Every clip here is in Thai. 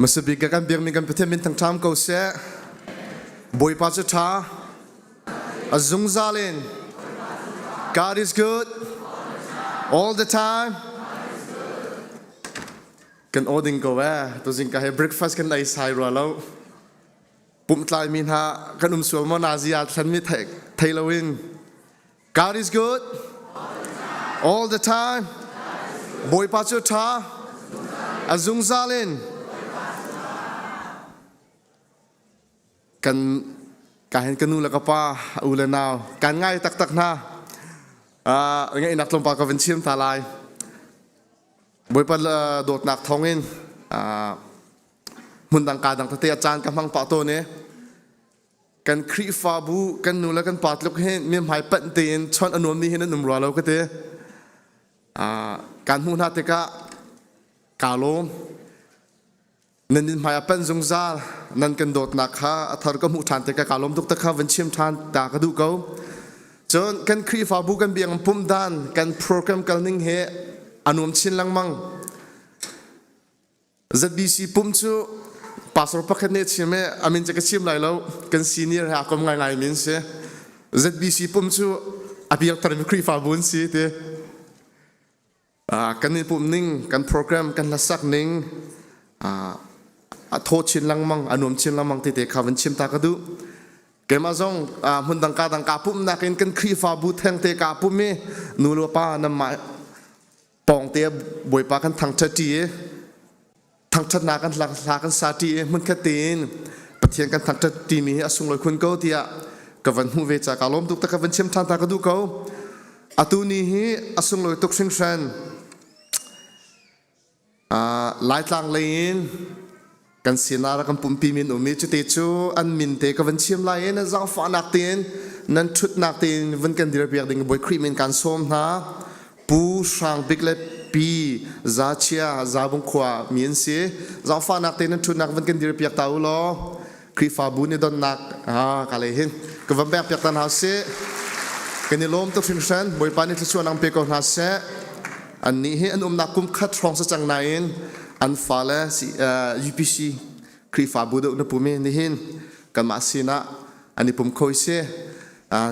Masabik kan biang mi kan pethe min thang tham ko se boy pa cha tha azung zalin. God is good all the time. Kan oding ko to jing ka he breakfast kan ai sai ro lo pum tlai min ha kan sual mo nazia than mi thailowin. God is good all the time. Boy pa cha tha azung zalin. Kan kahin kanu la ka pa ulan naw kan ngai tak na ngai nak lom pa ka venchim ta lai boy pa dot nak thongin mun dang ka dang te achan ka mang pa to ne kan khri fa bu kan nu la kan pat lok he mem hai pan ten chon anom ni hen num ro lo ka te kan hu na te ka lomนั่นหมายเป็นจงซานั่นกันโดดนักฮะทารก็มุทันแต่ก็ลมทุกตะข้าวันเชื่อมทานตากระดูกเขาจนกันครีฟ้าบุกันเบียงปุ่มด้านกันโปรแกรมกันนิ่งเหอนุมชินลังมัง ZBC ปุ่มชูปัสรพักเนตใช่ไหมอามินจะกระชิมไหลแล้วกันซีเนียร์หาคมง่ายๆมินเสีย ZBC ปุ่มชูอภิยักษ์ตระมีครีฟ้าบุญสิเตกันนี่ปุ่มนิ่งกันโปรแกรมกันละสักนิ่งโทษชินลังมังอนุมชินลังมังที่เด็กขาวันชิมตากระดูเกมาซงหุ่นดังกาปุ่มนักเองกันครีฟ้าบูแทงเตะกาปุ่มมีนูรัวป้านำมาปองเตะบวยป้ากันทางชัดจีทางชัดนากันหลักลากันสาจีมันแค่ตีนปะเทียนกันทางชัดจีมีอสุงลอยคุณเก้าเตียกับวันหูเวจากาล้มตุกตะกับวันชิมทางตากระดูเขาอตูนี้ฮีอสุงลอยตุกชิงชันหลายทางเลยกันเสียนารักกันปุ่มปีมินอุมิจุดจูอันมินเตกับวันเชียมลายนั่นจ้างฟ้านักเตียนนั่นชุดนักเตียนวันกันดีระเบียดดิ่งบอยครีมินการส้มนะปูช่างบิ๊กเล็บปีซาเชียซาบุงขวามีนเสียจ้างฟ้านักเตียนนั่นชุดนักวันกันดีระเบียดตาอุลอครีฟ้าบุญนี่โดนนักกาเลยเห็นกับวันแบบเปียกตันหาเสกันนี่ลมตุกชิงชันบอยปานิทชวนนังเปียกหาเสอันนี้เห็นนักกุมขัดทองสัจจังไหนอันฟ้าและUPC ครีฟ้าบูดอุณหภูมินี่เห็นกันมาสินะอันนี้ผมคุยเสีย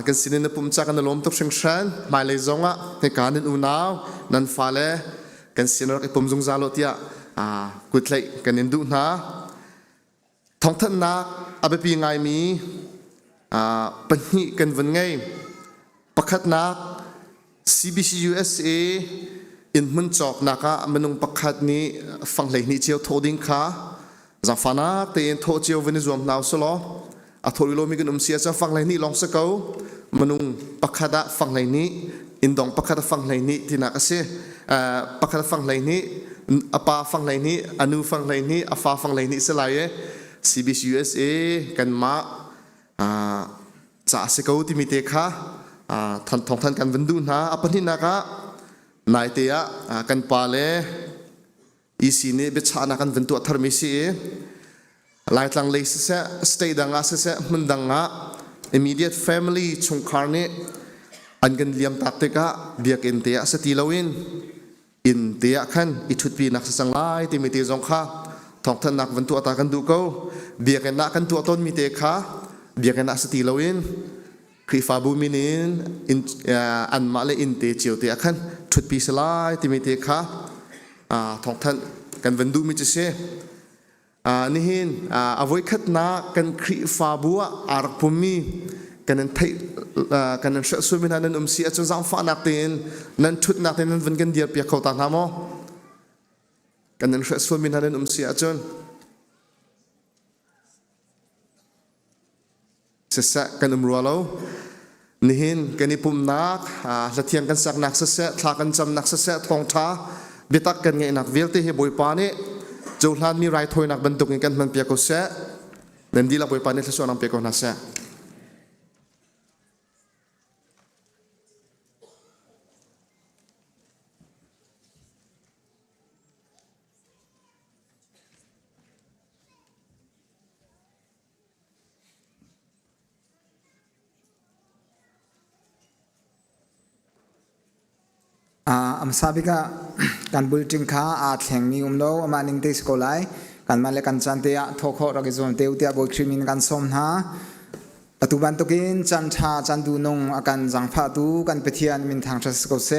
กันสินะผมจากกันลมตกเชิงชันหมายเลยจงในการนั้นอุณาวนั้นฟ้าและกันสินะผมจงจาโลที่กุดเลยกันนินดูนะท้องท่านนักอาเบปีไงมีปัญหากันวันไงประคัดนัก CBC USAอินมันจอกนักมันนุ่งประคัดนี้ฟังเลยนี่เจียวโทดิ้งขาจากฟันักแต่เองโทเจียวเวเนซุเอลาสโลอัทโริโลมีกันเสียจะฟังเลยนี่ลองสักเอามันนุ่งประคัดฟังเลยนี่อินดองประคัดฟังเลยนี่ที่นักเสียประคัดฟังเลยนี่อาปาฟังเลยนี่อนุฟังเลยนี่อาฟ้าฟังเลยนี่สลาย CBC USA กันมาจะสักเอาที่มีเตะขาท่านท้องท่านกันวันดูนะอปันที่นักนายเตียกันปาเลอีสีนี้เบ็ดชานักันวันตัวทาร์มิสีหลายทางเลยเสียสเตย์ดังอาเสียมันดังimmediate family ชงคาร์เนอันกันเลี้ยมตักเตกะเบียกอินเตียสตีลาวินอินเตียขันอิชุดปีนักสังไลที่มีเตียจงข้าท้องท่านนักวันตัวตากันดูเขาเบียกันนักกันตัวต้นมีเตะขาเบียกันนักสตีลาวินครีฟ้าบูมินินอันมาเลอินเตจิโอเตะขันชุดปีสลายที่มีเตะขาท้องท่านกันวันดูมิจะเช่นี่เห็นเอาไว้ขัดนักกันครีฟ้าบัวอาร์พุมีกันนั้นไทยกันนั้นเชื่อสุมินันนั้นเสียจนจางฟ้านักเตียนนั้นชุดนักเตียนนั้นวันกันเดียร์เปียกเขาตาหน้ามอกันนั้นเชื่อสุมินันนั้นเสียจนเสียกันรัวเรานี่เห็นกันนี่ปุ่มนักละเทียงกันสักนักเสียทากันจำนักเสียทองท้าเบตักกันไงนักเวลที่เฮบอยปานี่จูหลานมีไรถอยนักบรรทุกกันมันเปียกเสียนั่นดีละบอยปานี่ที่ส่วนนักเปียกนักเสียอัมซาบิกะการบุลจิงค้าอาจแข่งมีโลอามานิงเตสโกไล กันมาเลกันจันเตียทอกรักจวนเตียวเตียบอยครีมินกันสมนะปัจจุบันตุกินจันชาจันดูนงอาการจังพาดูกันเปทียนมินทางชัสกเซ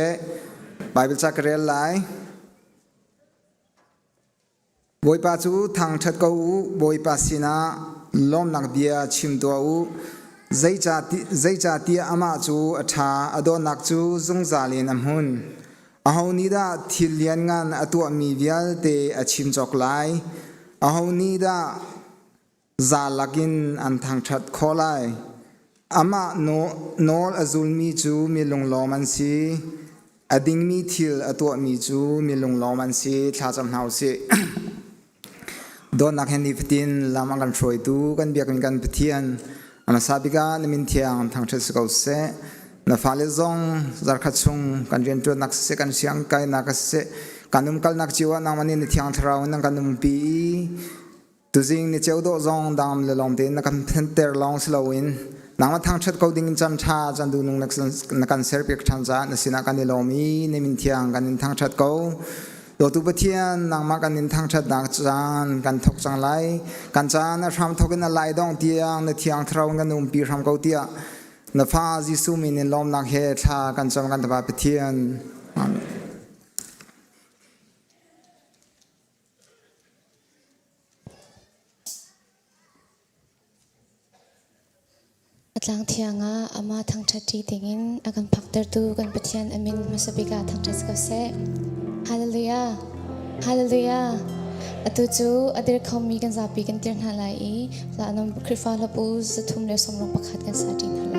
ไบเบิลจักเรียลไลบอยปัจจุทางชัดกูบอยปัสสินาล้อมนักเบียชิมตัวอูใจจ่าตีอามาจูอัฐาอดอนักจูจงจาลินอัมหุนอาหูนิดาทิลเลียนงานอตัวมีเวียลเตอชิมจอกไลอาหูนิดาซาลักินอันทางชัดขอไลอามาโนอลอจุลมีจูมีลงลอมันซีอดิงมีทิลอตัวมีจูมีลงลอมันซีท้าจำเนาซีโดนนักเฮนิฟตินลามังกันช่วยดูกันเบียกันกันเพียนอามาซาบิกาในมินเทียงทางเทศกาลเสนฟาเลซงจาร์คัดซงกันเรียนตัวนักเสกันเสียงไกนักเสกันนุ่มกัลนักจิวนักมันในเทียงทราวนักกันนุ่มปีตุจิงในเจ้าโดซงดามเลลองเตนนักกันเพนเตอร์ลองสลาวินนักมาทางเทศกาลดิ่งจันทราจันดูนุ่งนักกันเซอร์เปียกชันจานสินักกันในลอมีในมินเทียงกันทางเทศกาลโดยทุกประเทศนางมากันนินทางชัดนักจานกันทกจังไรกันจานทำทกินอะไรดองเตียงในเทียงทราวกันนุ่มปีทำเกาเตียนฟ้าจิสุมินินลมนักเฮชากันจำกันตบประเทศหลังเที่ยงอามาทางชัดจีติงินอาการพักเตอร์ตูกันประเทศอามินมาสบิกาทางชัดสกเซฮาเลลูยาฮาเลลูยาอตุจูอดีตเขามีกันซาปีกันเตือนหาไลและนำคริฟาลปูจะทุ่มเลสมรองประคัดกันซาดินหาไล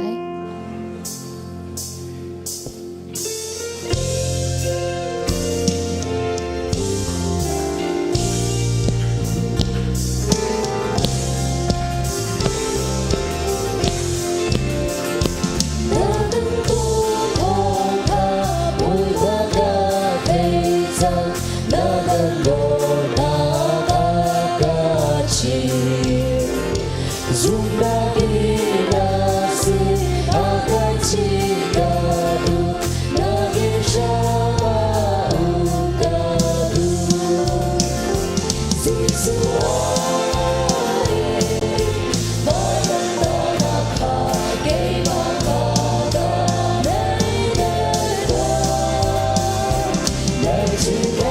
Together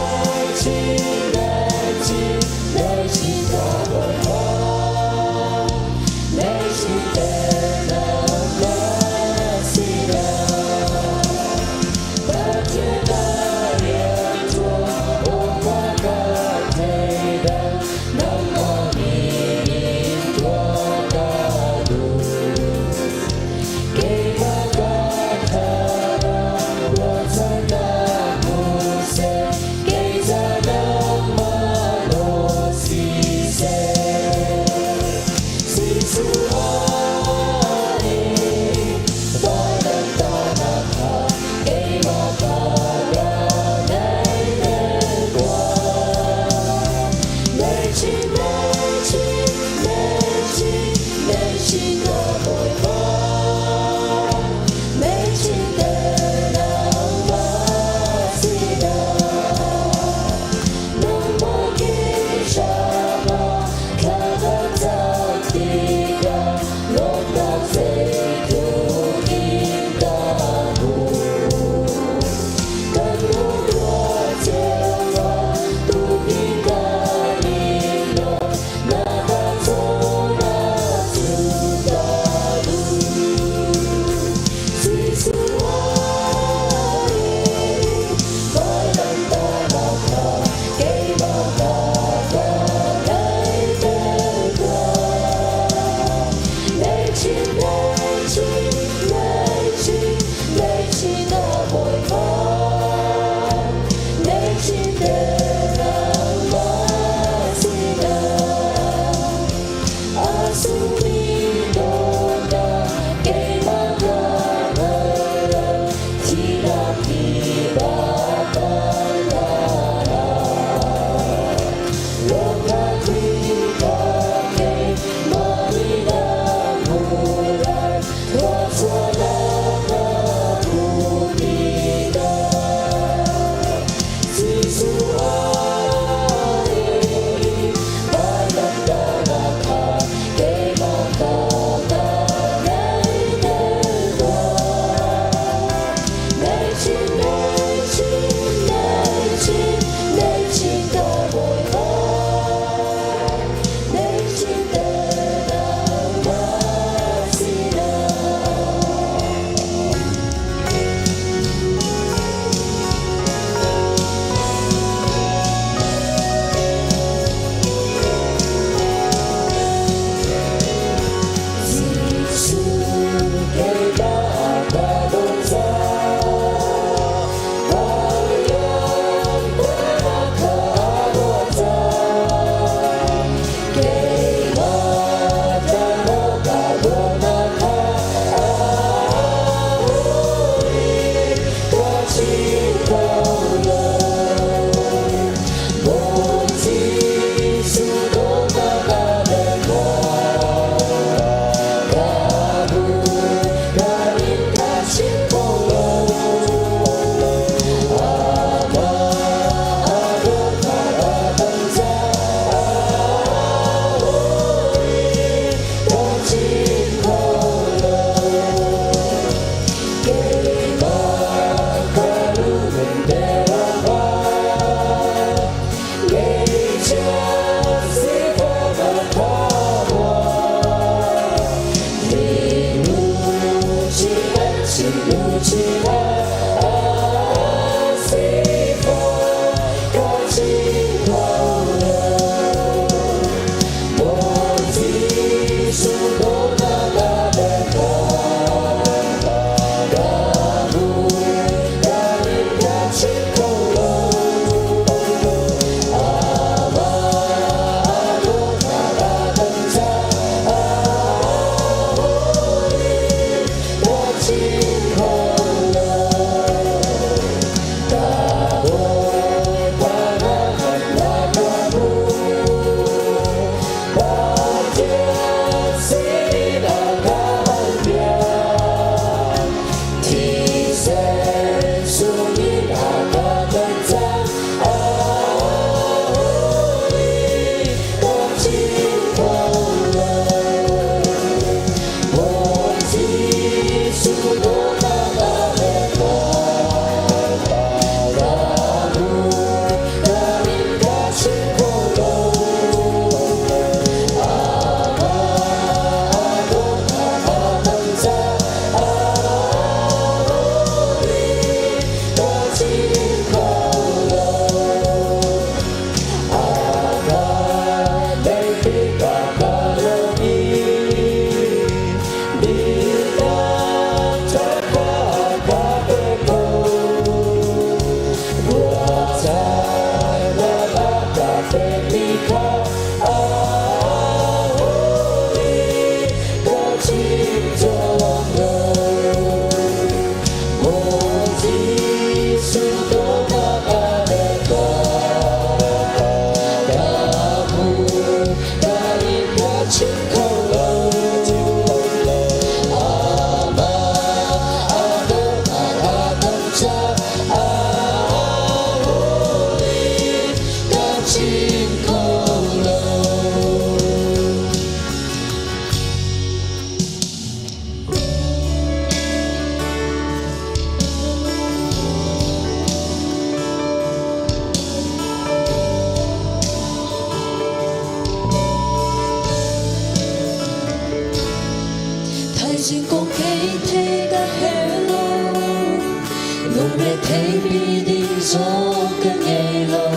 thấy bi đi gió cái ngày lâu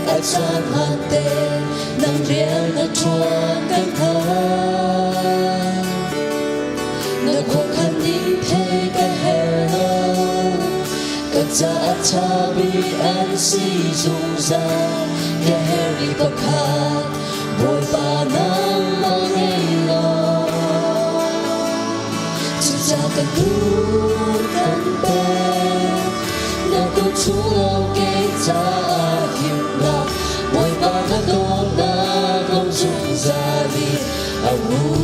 ở trong hạt tê nằm riêng ở chùa cái thơ nơi cuộc khăn đi thế cái hè lâu cái cha bi anh si dùng ra cái hè đi có khát bồi ba nắng mang ngày lâu chúng ta cần đủ cần bé nào có chúa lâu cái cha hiểu là bồi ba nắng con đã không dùng ra đi à u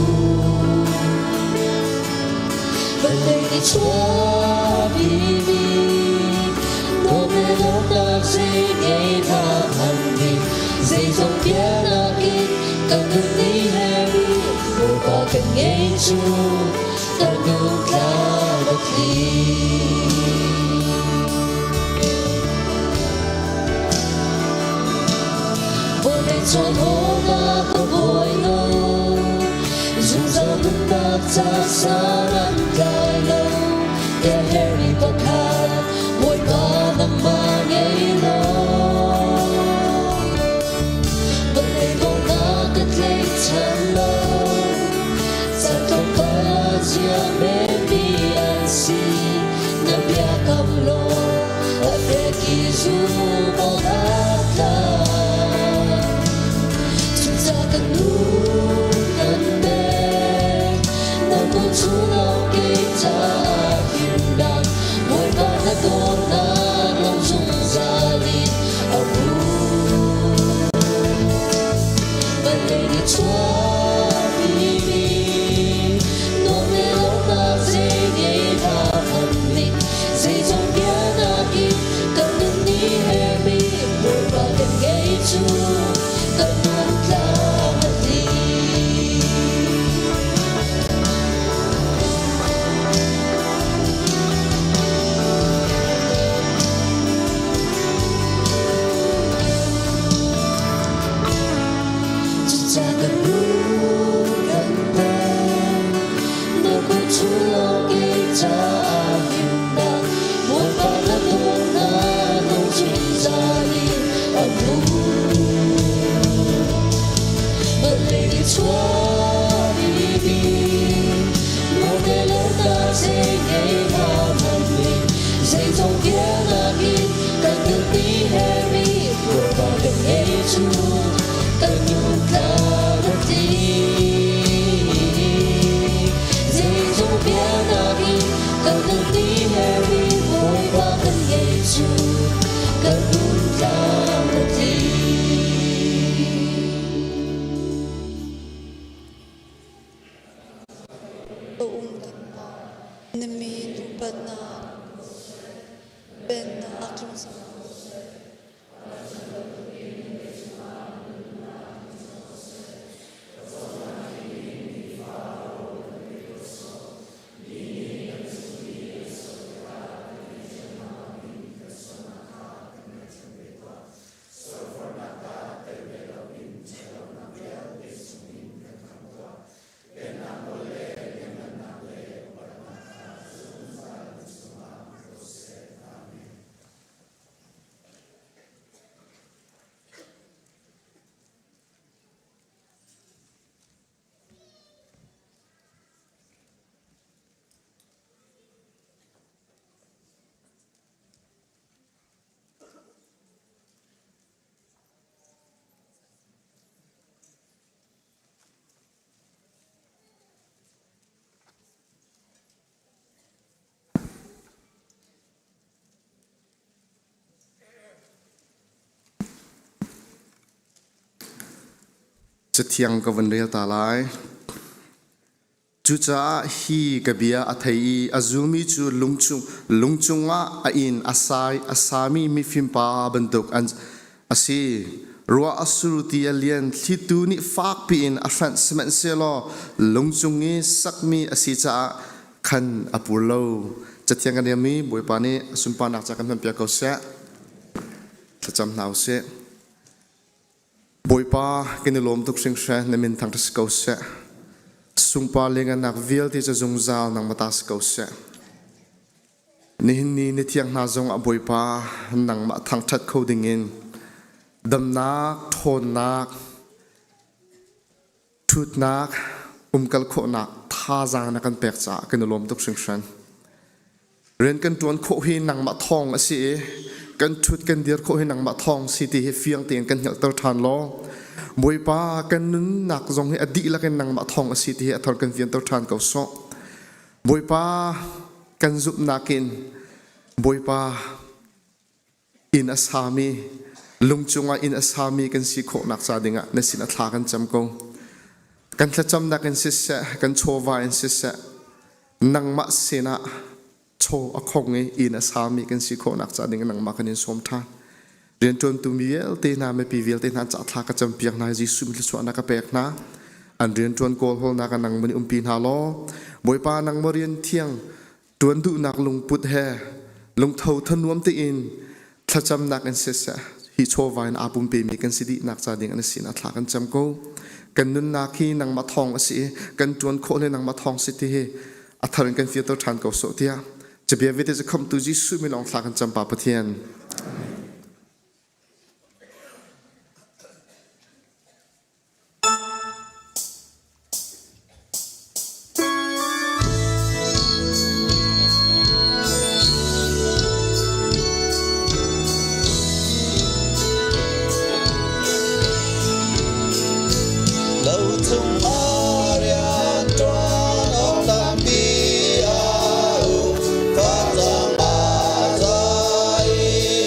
vấn đề đi chúa bi nó mê nó ta sẽ nghe tha hẳn đi dây dòng kia là kia cần được đi hè đi bồi ba cần nghe chúa cần được là độc đi bồi bề tròn hô ba không hồi lâu dù ra vẫn đáp ra xa lắm cài lâu để Harry có khát bồi ba nằm mà ngày lâu vấn đề vô na cất lấy chân lâu sa không ba chia bên đi anh si nằm bia cầm lô ở phía kia dù mong hát ta chúng ta cần đủ cần bé nào có chúa lâu cái cha hiểu rằng mỗi ba đã con đã lòng dung ra đi ở u vấn đề đi chúa bi nó mê lâu ta dễ nghe tha hẳn mình dễ trong kia đã kia cần đừng đi hè mi mỗi ba cần nghe chúa cần luôn là mất đi chúng ta cần đủ cần bé nếu có chúa lâu cái cha hiểu rằng mỗi ba đã con đã không chịu ra đi ở u vấn đề đi chúa bi một ngày lớn ta sẽ nghe tha hẳn mình dây dòng kia là kia cần được đi hè mi mỗi ba cần nghe chúa cần nhung ta mất đi dây dòng kia là kia cần được đi hè mi mỗi ba cần nghe chúa cần nhung ta mất đi Nemi bana ben aklımızaจะเที่ยงกับวันเรียตาลายจูจ้าฮีกับเบียอาไทยอาซูมิจูลุงจุงะอินอาสามีมีฟิมปาบันตุกอันอาศีรัวอสุรุติเลียนที่ตูนิฟากปีนอาฟรันสมันเซลลุงจุงะสักมีอาศีจ้าคันอปุโลจะเที่ยงกันเดียมีบวยปานีสุนปานักจากกันเป็นเปียกเขาเสะจะจำนาวเสะบอยป้ากินลมทุกสิ่งเช่นมินทางที่สกาวเสะสุงปาเลี้ยงนักวิลที่จะจงจาวนังมาตาสกาวเสะ Nihin ni tiang na zong aboy pa nang ma thang that kho dingin dam nak thon nak thut nak kal kho nak tha za na kan pek cha kan lom tok sing shan ren kan tuan kho hi nang ma thong asi kan thut kan dir kho hi nang ma thong si ti hi fiang ten kan hel tor than lo boy pa kan nun nak zong hi adi la kan nang ma thong asi ti hi athor kan fiang tor than ko so boy pa kan zup nakin boy pa in asami lungchunga in asami kan si kho nak cha dinga na sin athla kan cham ko kan thla cham nak kan sissa kan chowa in sissa nang ma sena cho akhong e in asami kan si kho nak cha dinga nang ma kan in som tha rian ton tu miel te na me pi vel te na cha thla ka cham piak na ji sum li so na ka pek na an rian ton kol hol na ka nang mani pin ha lo boy pa nang morian thiang tuan du nak lung put he lung thau thanuam te in thla cham nak an sissa hi chowa in apum pe mi kan sidi nak cha ding an sin athla kan cham ko kan nun na khi nang ma thong asi kan tuan kho le nang ma thong si ti he atharin kan fi to than ko so tia chebia vite je kham tu ji su mi long thla kan cham pa pathian Hãy subscribe cho kênh Ghiền Mì Gõ để không bỏ lỡ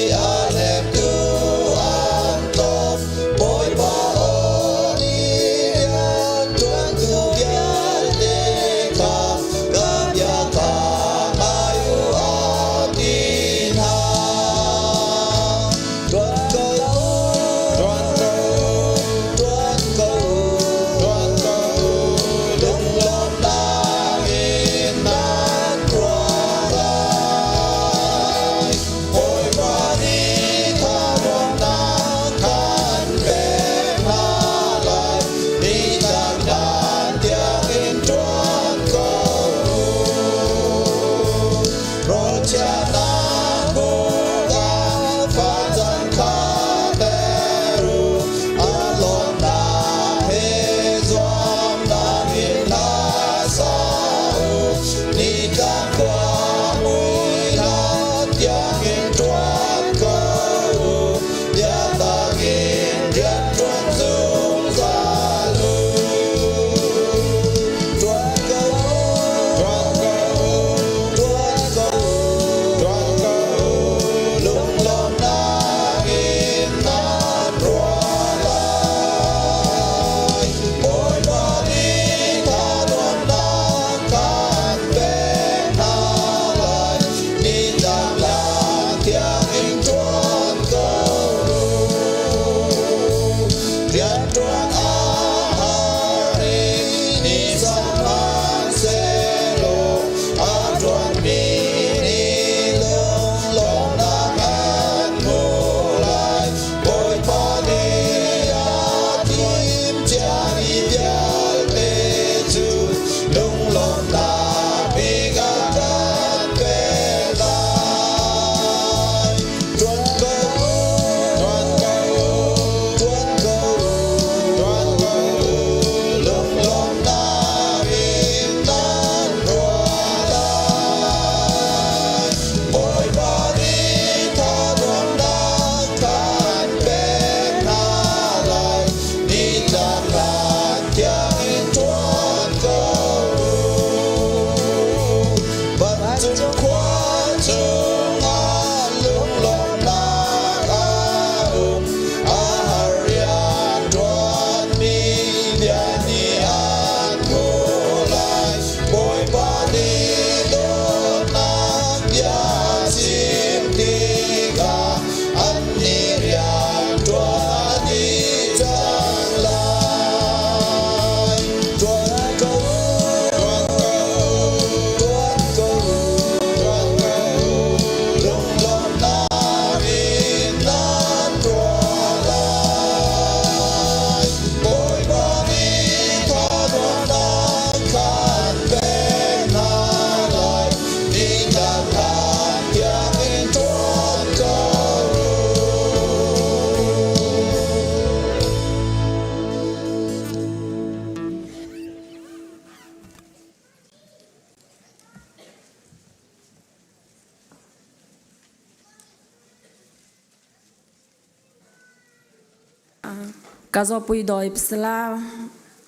Kazopui doi psla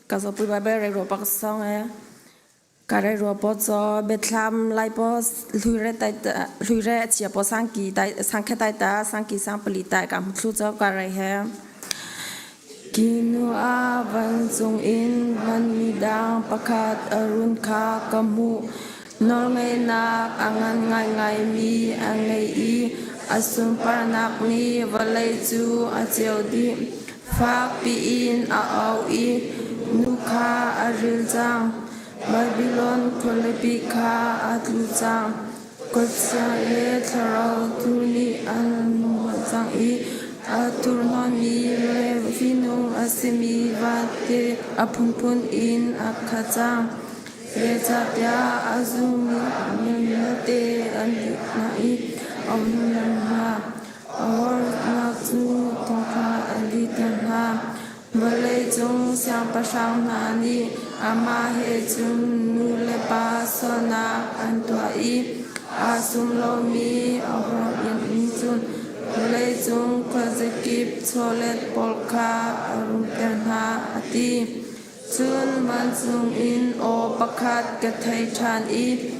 Kazopui babe re ro pak song e Kare ro po zo betlam lai po lure chia po sangki tai sangkhe tai ta sangki sang pali tai kam thlu zo kare he Kinu avan chung in van mi dang pakhat arun kha kamu nor ngai nak angan ngai mi angai I asun paranak ni valai chu acheu di fak pi in a au I nukha aril jang Babylon kolepi kha atlu jang kotsa le tharau tuni an jang I aturnoni re vinung asimi vate apunpun in akhajang Rezatya azumi nyate anai omnamha or natsu tongkha alitanha Balai chung siang pasang nani ama he chung nule pasona antuai asum lomi ahor yin chun Balai chung kwazekip cholet polka arumtenha ati Chun man chung in o pakhat ka thai than I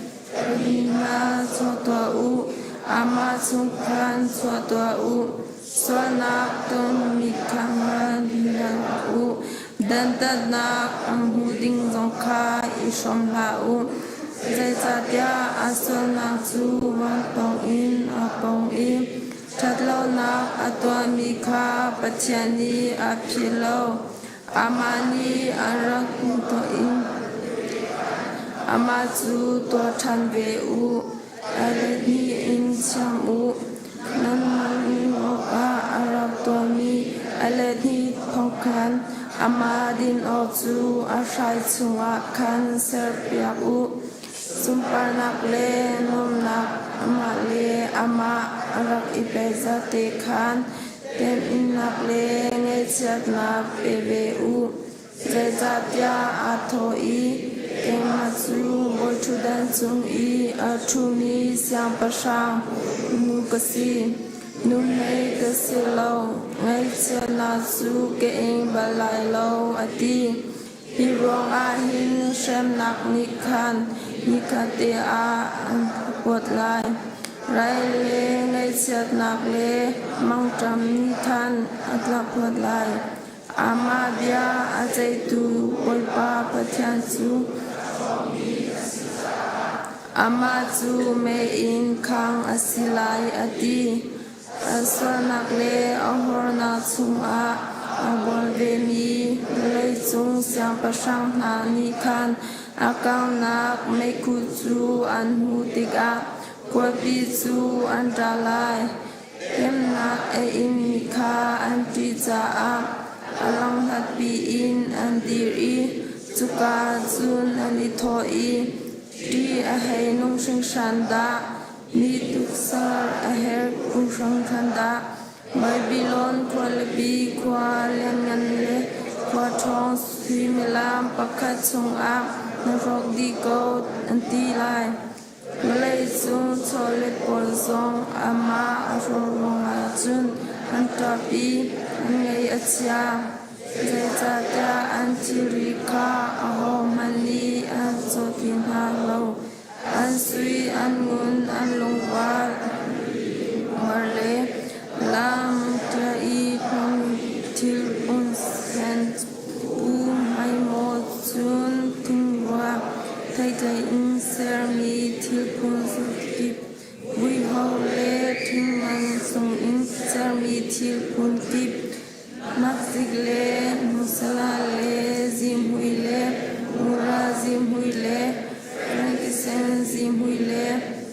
Rina chotwa u ama chung khan chotwa u Swanak tum mikhangan hilang u Dantanak ang huding zongka isom la u Zai zatya asonak chu wang tong in apong I Chatlo nak atwa mikha pachani apilo Amani arak to in Amazu to chanve u Alani in cham u Nanmani oka arak to mi Alani pongkan Amadin ozu ashai chunga kan serpiak u Sumparnak le numnak amale ama arak ipeza te kan Tem inak le ngay chat na pebe u Zai zatya ato I Tem matsu bol chudan chung I Achumi siang pasang Nukasi Numay kasi lau Ngay chat na su ke ing balay lau ati Hirong ahin shem nak nikhan Nikate a pot lai Rai le ngay chat nak le Mang tram ni than atla phot lai Ama bia ajay tu Boi pa patyan chu Ama chu me in khang asilai ati Aswanak le ahor na chung a Abol ve mi Lei chung siang pasang na ni khan Akaw nak me ku chu an hu tik a Kwa pi chu an dalai Kem nak e in mikha an tri cha a Alang hat pi in an dir I Chuka chun an I tho I Tri a hei nung sing shan da Ni tuk sar a her kung shang khan da Babylon kwa lepi kwa lian ngan le Kwa chong sui milam pakhat chung a Narok di go an ti lai Malay chung cholet pol song ama asong chun antapi ngay achya Zai zatya antirika aho mani an sotin halo An sui an ngun an longwal Marle lam tra I kong til un sent U mai mo chun tingwa Thai thai in ser mi til pun sukip Vui hau le ting man song in ser mi til pun tip Maksik le musala le zim hui le Mura zim hui le Frankisen zim hui le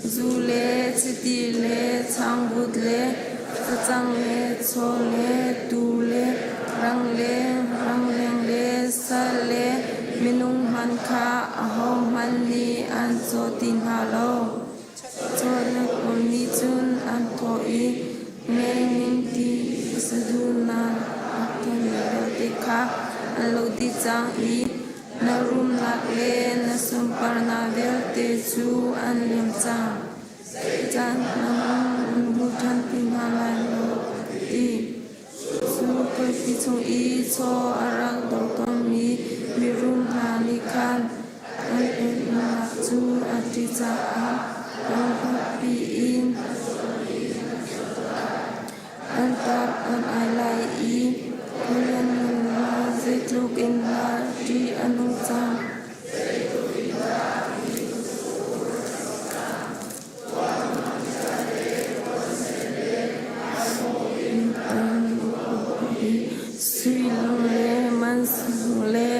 Zu le chiti le chang bud le Chang le cho le tu le Rang leng le sa le Minung man kha ahom man ni an so tin halo Cho le kon ni chun an to I Ngay ning ti sadu na Akan le te kha An lo ti chang I Na rum nak le na sumpar na vel te chu an lim chang Chan na mung an butan tin halay lo I Su koi chung i cho arak dong ton mi birun ha ni khan an en na chu ati cha an pi in an tar an ai lai i kulian na zitluk in la di anu cha Sui lung le man le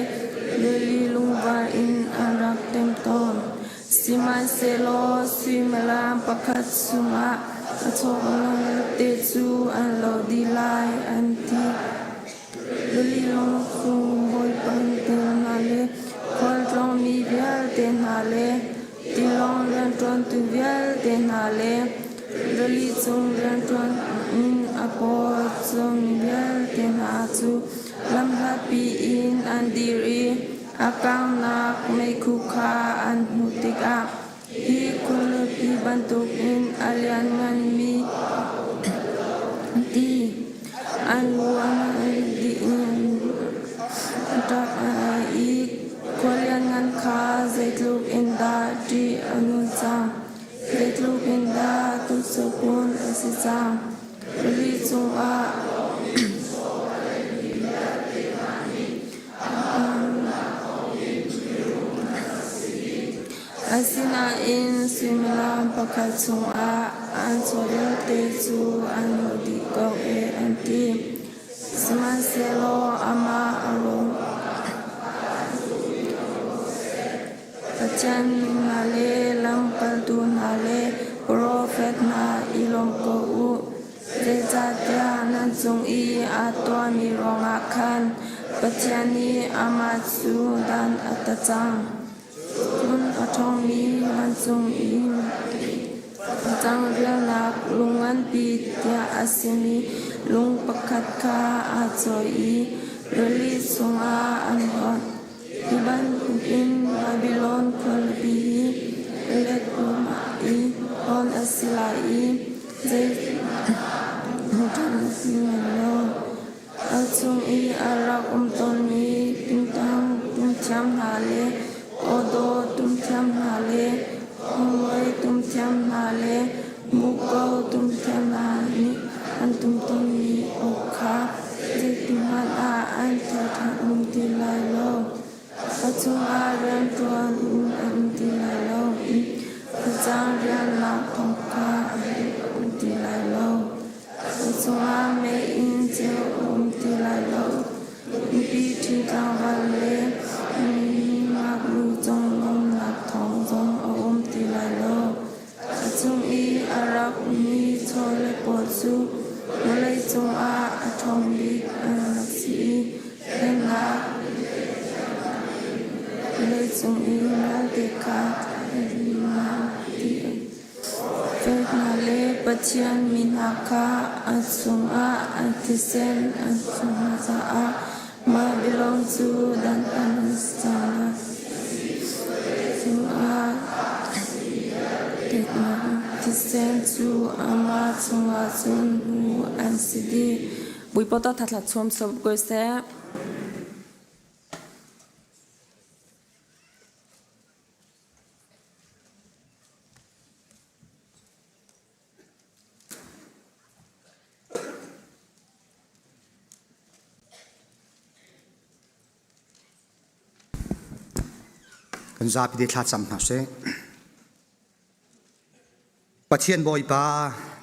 li lung va in arak tem ton siman se lo sui melam pakat suma achok long te chu an lo di lai an ti li long sung boy pan te na le kol trong mi vial te na le ti long ran ton tu vial te na le li chung ran ton in apo chung vial te na chu lam ha pi in an diri akang nak me khu kha an mutik a hi kul pi bantuk in alian ngan mi ti an wan di ta i kolian ngan kha zaitluk in da di anu chang zaitluk in da tu sokun asi chang ri chung a asina in simlam pakat chung a an chole te chu an di ko e anti siman selo ama arong pachan na le lam paltu na le prophet na ilong ko u de jatia nan chung i atwa mi rong akhan pachani ama chu dan atachang kun atong mi man chung i chang rial nak lungan pi tia asini lung pakhat kha a choi i rali sunga an hot iban in babylon khol pi let ma i on asila i je mutan sinalo achung i arak ton mi tintang tum cham hale odo tum cham hale hoi tum cham hale muko tum cham ni an tum ton mi okha je tum ha an tha tha ti lai lo achung a ran tuan an ti lai lo chang ran la thong kha an ti lai lo achung a me in je ti lai lo pi thi ka va le ma lu jong long la thong jong om ti lai lo achung i arak mi chole po chu malai chung a athong bi an si na malai chung i na te ka na ti fet na le pachian min ha kha achung a antisen achung za a ma belong to dan anustana chung a tek na tisen chu ama chung a chun hu an sidi bui poto thatla chom sob ko se kan zapi de thla cham na se pathian boy pa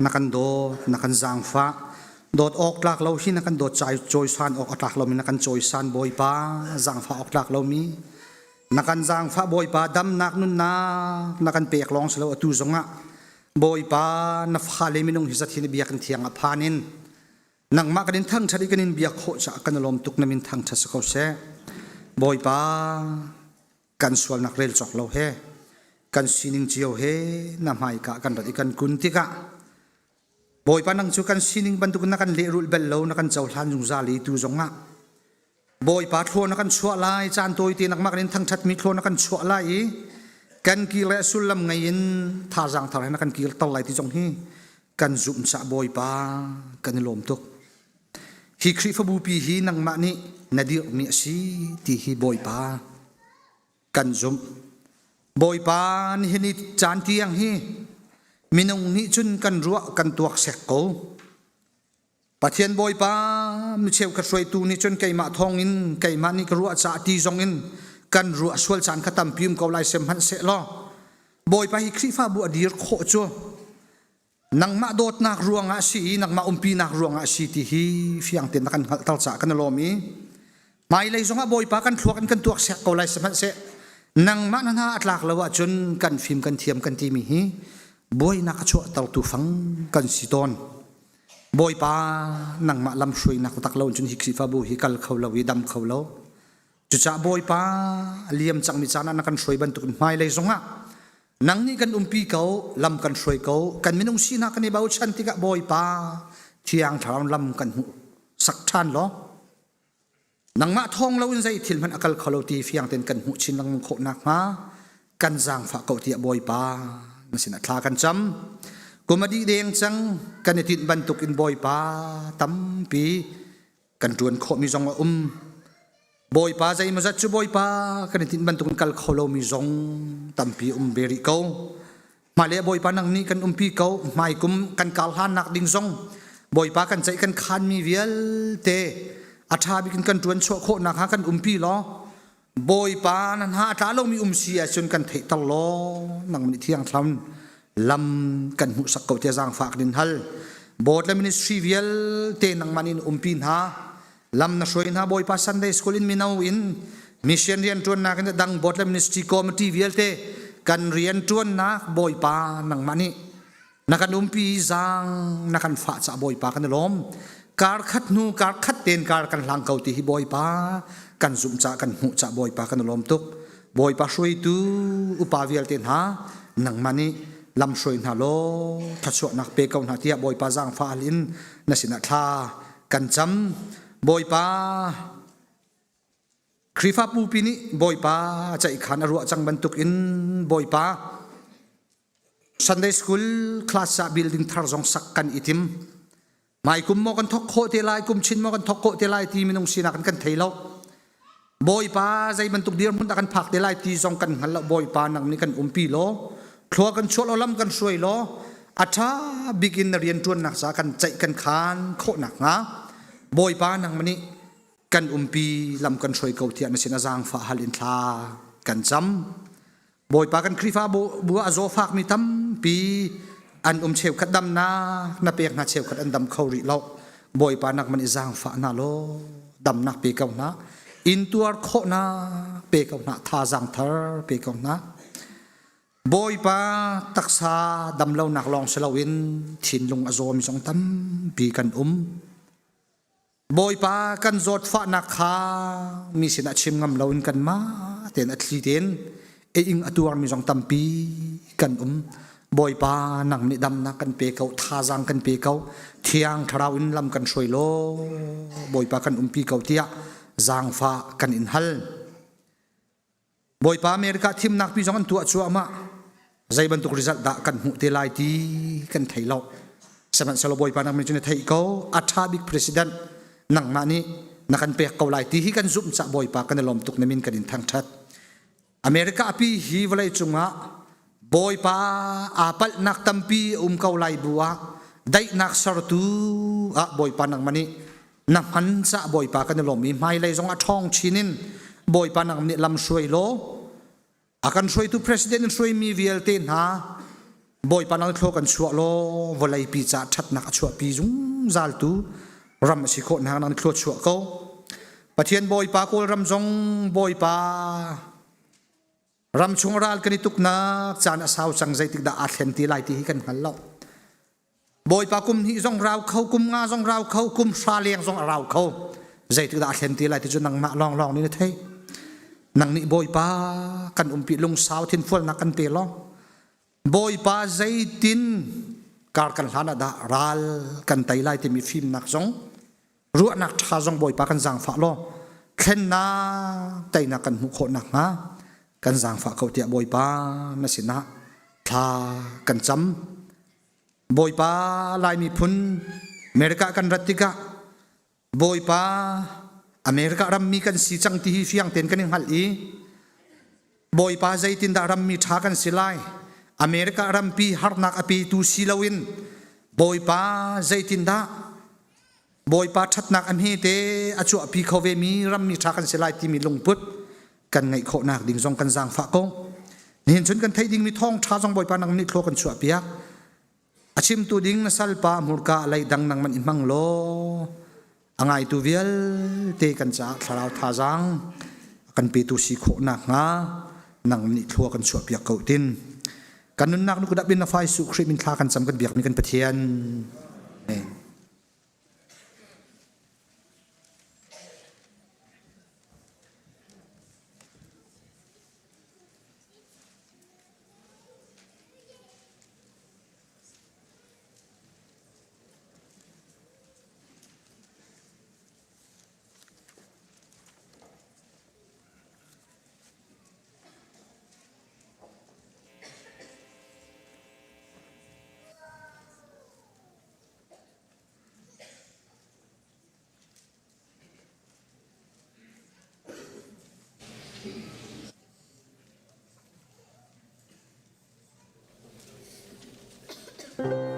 nakan do nakan zang fa dot ok tlak lo hi nakan dot chai choi san ok atlak lo mi nakan choi san boy pa zang fa ok tlak lo mi nakan zang fa boy pa dam nak nun na nakan pek long selo atu zonga boy pa na fa le minung hizat hin biak kan thiang a phanin nang ma kanin thang thari kanin biak kho cha kan lom tuk na min thang thas ko se boy pa kan sual nak rel chok lo he kan sining chiao he na mai ka kan rat ikan kunti ka boy pa nang chu kan sining banduk na kan le rul bel lo na kan chaw hlan jung zali tu zonga boy pa thlo na kan chua lai chan toi ti nak mak nin thang that mi thlo na kan chua lai kan ki le sulam ngai in tha jang thar na kan ki tal lai ti jong hi kan zum cha boy pa kan lom tuk hi khri fa bu pi hi nang ma ni nadir mi si ti hi boy pa kan zum boy pa ni hi chan tiang hi minung ni chun kan ruwa kan tuak sek ko pathian boy pa mi cheu ka soi tu ni chun kai ma thong in kai ma ni ka ruwa cha ti zong in kan ruwa sual chan khatam pim ko lai sem han se lo boy pa hi khri fa bu adir kho chu nang ma dot nak ruanga si nang ma umpi nak ruanga si ti hi fiang ten kan hal tal cha kan lo mi mai lei zonga boy pa kan thuak kan tuak sek ko lai sem han se nang ma na atlak lawa chun kan phim kan thiam kan ti mi hi boy na ka chu tal tu phang kan si ton boy pa nang ma lam shui nak tak lo chun hi khri fa bu hi kal khau lo wi dam khau lo chu cha boy pa liam chang mi chana na kan shui ban tu mai lei zonga nang ni kan umpi kau lam kan shui kau kan minung si na kan ni bau chan ti ka boy pa thiang thram lam kan hu sak than lo nang ma thong lo in zai thil man akal khalo ti fiang ten kan hu chin lang kho nak ma kan jang fa ko ti boy pa masina thla kan cham kumadi deng chang kan tin ban tuk in boy pa tam pi kan tuan kho mi zong boy pa zai mazat chu boy pa kan tin ban tuk kal kholo mi zong tam pi beri ko male boy pa nang ni kan umpi ko mai kum kan kal han nak ding zong boy pa kan chai kan khan mi vial te atha bi kan tuan cho kho nak ha kan umpi lo boy pa nan ha ta lo mi sia chun kan thei tal lo nang mi thiang thlam lam kan hu sak ko te jang fa din hal bot la ministry vial te nang manin umpin ha lam na shoin ha boy pa Sunday school in minau in mission rian tuan na kan dang bot la ministry committee vial te kan rian tuan na boy pa nang mani na kan umpi jang na kan fa cha boy pa kan lom kar khat nu kar khat ten kar kan hlang kau ti hi boy pa kan zum cha kan hu cha boy pa kan lom tuk boy pa shui tu upa vial ten ha nang mani lam soi na lo thatcho nak pe kau na tia boy pa jang fa alin na sina tha kan cham boy pa khrifa pu pini boy pa chai khan ru chang ban tuk in boy pa Sunday school class sa building thar jong sak kan itim mai kum mo kan thok kho te lai kum chin mo kan thok kho te lai ti minung sina kan thailo boy pa zai ban tuk dir mun kan phak te lai ti jong kan hal boy pa nang ni kan umpi lo thua kan chol olam kan soi lo atha begin na rian tuan nak sa kan chai kan khan kho nak nga boy pa nang mani kan umpi lam kan soi ko tia na sina jang fa halin tha kan cham boy pa kan khrifa bu azo fak mi tam pi an cheu khat dam na pek na cheu khat an dam khori lo boy pa nak mani jang fa na lo dam nak pe kau na in tuar kho na pe kau na tha jang thar pe kau na boy pa taksa damlo nak long selawin thinlung azom song tam pi kan boy pa kan zot fa nak kha mi sina chim ngam lawin kan ma ten athli ten e ing atuar mi song tam pi kan boy pa nang ni dam na kan pe kau tha jang kan pe kau thiang tharawin lam kan soi lo boy pa kan pi kau tia jang fa kan in hal boy pa America thim nak pi song an tu chu ama zai ban tuk result da kan hu te lai ti kan thailo saman salo boy pa nang mi chune thai ko atha big president nang mani na kan pe ko lai ti hi kan zum cha boy pa kan lom tuk namin kan in thang that America api hi walai chunga boy pa apal nak tampi kau lai buwa dai nak sartu a boy pa nang mani na han cha boy pa kan lom mi mai lai zong a thong chinin boy pa nang ni lam suai lo akan soi tu president soi mi vialte na boy panal thlo kan chuak lo volai pi cha that nak chuak pi jung zal tu ram si kho na nan thlo chuak ko pathian boy pa kol ram jong boy pa ram chungral kani tuk na chan asau chang zai tik da a thlen ti lai ti kan hal lo boy pa kum hi jong raw khau kum nga jong raw khau kum sa leng jong raw khau zai tik da a thlen ti lai ti chu nang ma long long ni thei nang ni boy pa kan umpi lung saw thin fol na kan pe lo boy pa zaitin kar kan hana da ral kan tai lai te mi phim nak jong ru nak tha jong boy pa kan jang fa lo khen na tai na kan hu kho nak ha kan jang fa ko tia boy pa na sina tha kan cham boy pa lai mi phun America kan ratika boi pa America ram mi kan si chang ti hi fiang ten kan hal i boi pa zai tin da ram mi tha kan silai America ram pi har nak api tu silawin boi pa zai tin da boi pa that nak am hi te achu api khove mi ram mi tha kan silai ti mi lungput kan ngai kho nak ding jong kan jang fa ko nin chun kan thai ding mi thong tha jong boi pa nang ni thlo kan chu apia achim tu ding na salpa murka lai dang nang man in mang lo angai tu vial te kan cha tharau tha jang kan pi tu si kho nak nga nang ni thlo kan chu apia ko tin kan nun nak nu da bin na fai su khri min thla kan cham kan biak mi kan pathian Hãy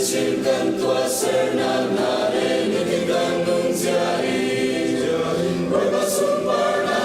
subscribe cho kênh Ghiền Mì Gõ để không bỏ lỡ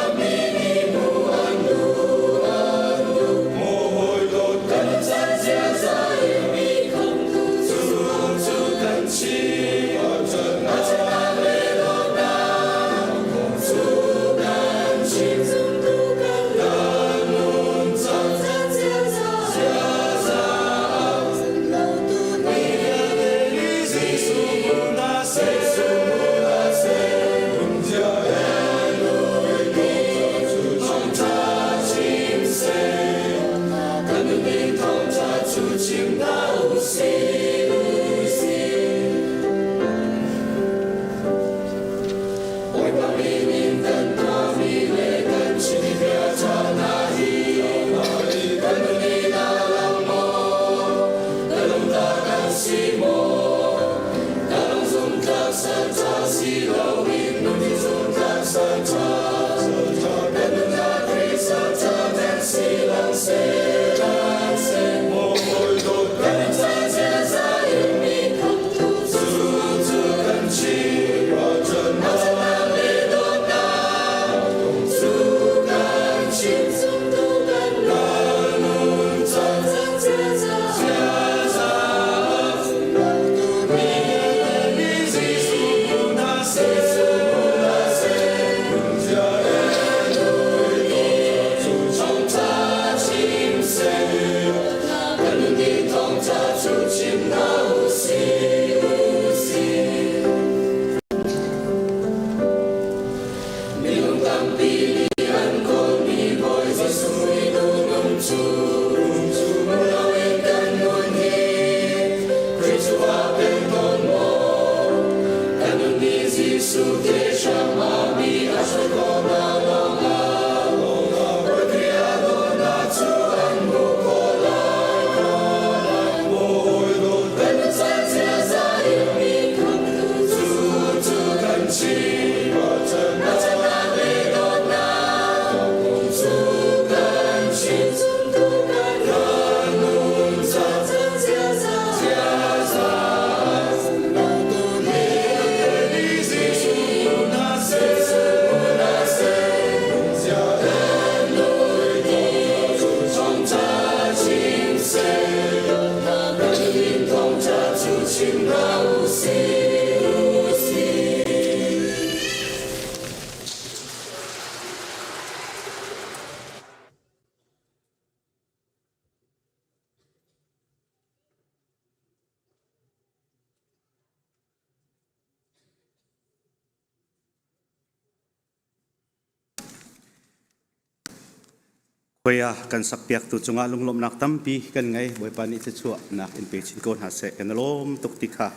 Kuya kan sakpiak tu cunga lunglom nak tampi kan ngai boy pani te chua nak in pe chin kon ha se kan lom tuk tikha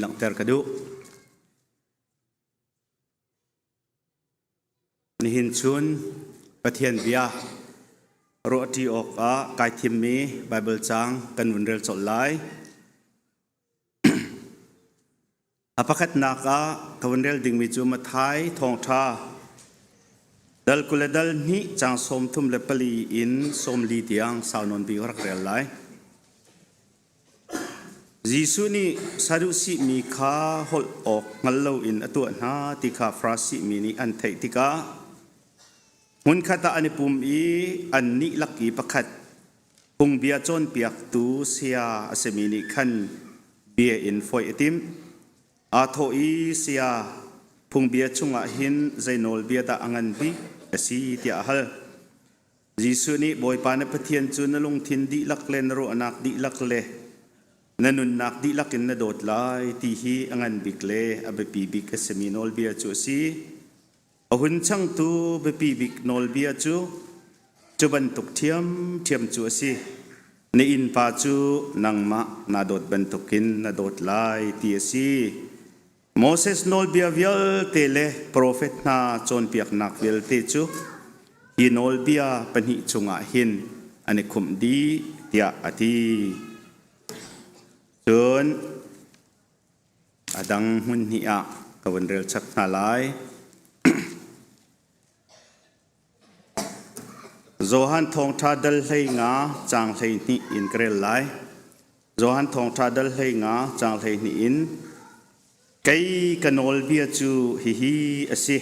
lang ter kadu ni hin chun pathian bia ro ti ok a kai thim mi bible chang kan vun rel chol lai apakat naka kawun rel ding mi chu ma thai thong tha dal kuledal ni chang som thum le pali in som li tiang saunon bi rak rel lai jisu ni sadu si mi kha hol ok ngallo in atu na ti kha frasi mi ni an thei tika mun khata ani pum i an ni laki pakhat pung bia chon piak tu sia asemi ni khan bia in foi etim a tho i sia phung bia chunga hin zainol bia da angan bi asi tia hal jisu ni boy pa na pathian chu na lung thin di lak len ro anak di lak le nanun nak di lak in na dot lai ti hi angan bik le abe pi bik asemi nol bia chu si ahun chang tu be pi bik nol bia chu ban tuk thiam chu si ni in pa chu nangma na dot ban tukin na dot lai ti si Moses nol bia vial tele prophet na chon piak nak vial te chu hi nol bia pani chunga hin ani khum di tia ati chon adang hun hi a kawan rel chak na lai Zohan thong tha dal hlei nga chang hlei ni in krel lai Zohan thong tha dal hlei nga chang hlei ni in kai kanol bia chu hi asi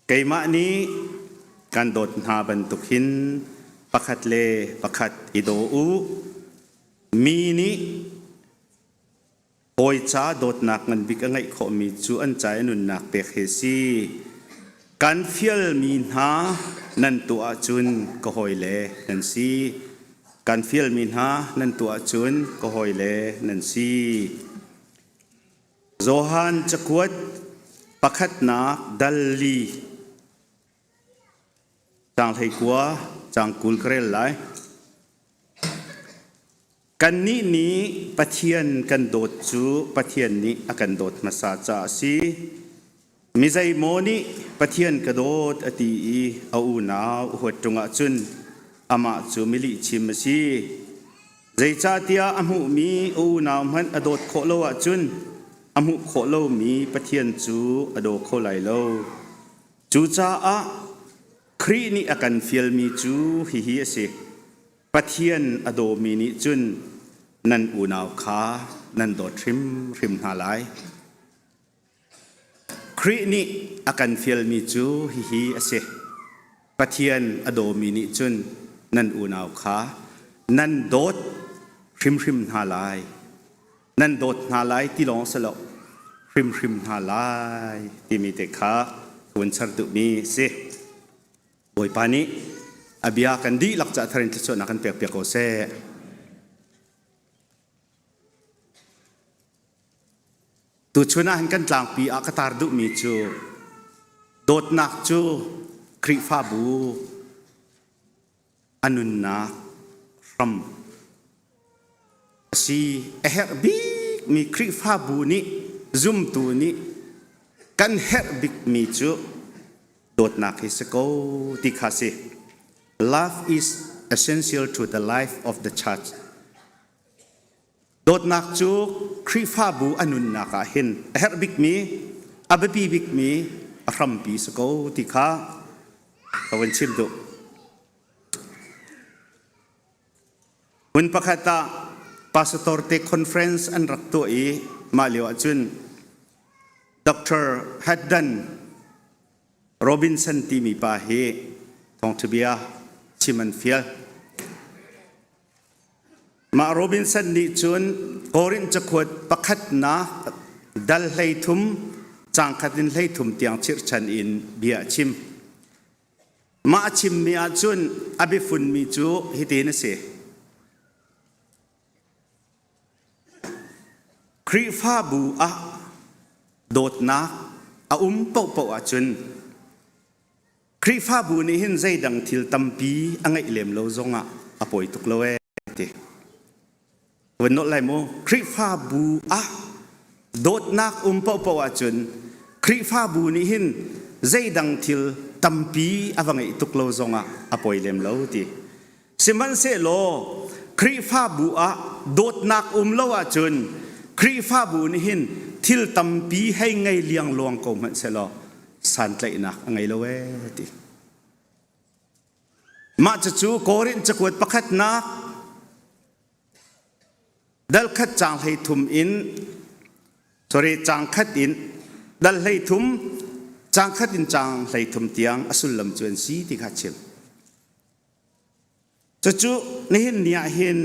kai ma ni kan dot na ban tukin pakhat le pakhat ido u mi ni hoi cha dot nak ngan bik angai kho mi chu an chai nun nak pe khesi kan fial mi na nan tu a chun ko hoi le nan si kan fial mi na nan tu a chun ko hoi le nan si Zohan chakwat pakhat na dalli chang thei kwa chang kul krel lai kan ni pathian kan dot chu pathian ni akan dot masa cha si mizai moni pathian ka dot ati i au na hot tunga chun ama chu mili chim si zai cha tia amu mi u na man adot kho lo wa chun amu kho lo mi pathian chu ado kho lai lo chu cha a khri ni akan fial mi chu hi ase pathian ado mi ni chun nan u naw kha nan do trim na lai khri ni akan fial mi chu hi ase pathian ado mi ni chun nan u naw kha nan dot trim na lai nan dot na lai ti long salo rim na lai ti mi te kha kun char tu mi se boy pani abia kan di lak cha tharin chu na kan pek ko se tu chuna han kan tlang pi a ka tar du mi chu dot nak chu kri fa bu anun na ram si her bi mi kri fa bu ni zoom tu ni kan her big mi chu dot nak is ko ti khasi love is essential to the life of the church dot nak chu kri fa bu anun na ka hin her big mi ababi big mi ram pi ko ti kha kawan chim do un pakhata pastor te conference an rakto i maliwa chun Dr. Haddan Robinson ti mi pa he thong thbia chiman fial ma Robinson ni chun korin chakhot pakhat na dal hlei thum chang khatin hlei thum tiang chir chan in bia chim ma chim mi a chun abi fun mi chu hitin se kri fa bu a dot na a po a chun ครีฟ้าบุนี่หินใจดังทิลตัมปีอังไงเลี่ยมโลซงอ่ะอปอยตุกโลเอติวันนั้นไรโมครีฟ้าบูอ่ะโดดนักเป่าจุนครีฟ้าบูนี่หินใจดังทิลตัมปีอังไงตุกโลซงอ่ะอปอยเลี่ยมโลติสิมันเสโลครีฟ้าบูอ่ะโดดนักโลจุนครีฟ้าบูนี่หินทิลตัมปีให้ไงเลี้ยงลวงก็มันเสโลสันไลนักไงโลเวติมาจะจูโกรินจะกวดประคัดนักดัลคัดจางให้ทุมอินจางคัดอินดัลให้ทุมจางคัดอินจางให้ทุมเตียงอสุลลำจวนสีที่ขัดเชื่อมจะจูนี่เห็นเนี่ยเห็น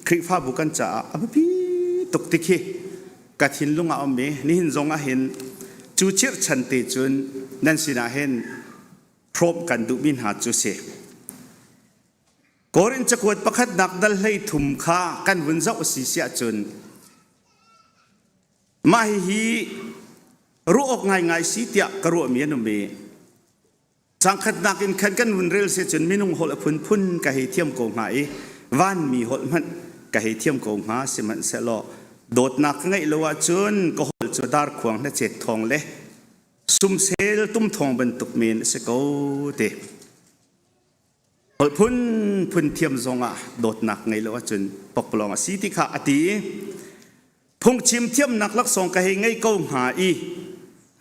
คริฟ้าบุกันจ่าอับปีตกติคีกัดหินลุงอาอมเมนี่เห็นจงอาเห็นจูเชิดชันติจุนนั่นสินะเห็นพร้อมกันดุบินหาจูเสกอรินจะกวดประคัดนักดัลให้ทุมข้ากันวันเจ้าสิเสียจุนมาฮีรู้ออกง่ายสิเตียกระโดดเมียนเมสังคัดนักอินขันกันวันเรลเสียจุนมินุงหอลพุ่นกะให้เทียมโกงหายวันมีหอลมันกะให้เทียมโกงหาสิมันเสลอโดดนักไงละว่าจุนก็หอลจุดาร์ขวางและเจ็ดทองเล่ซุ่มเซลตุ้มทองบรรทุกเมนสกูเตพุ่นเทียมซงอ่ะโดดหนักไงแล้วจนปกปลองสีที่ขาอตีพงชิมเทียมหนักลักสองกะเฮงไงก้งหาอี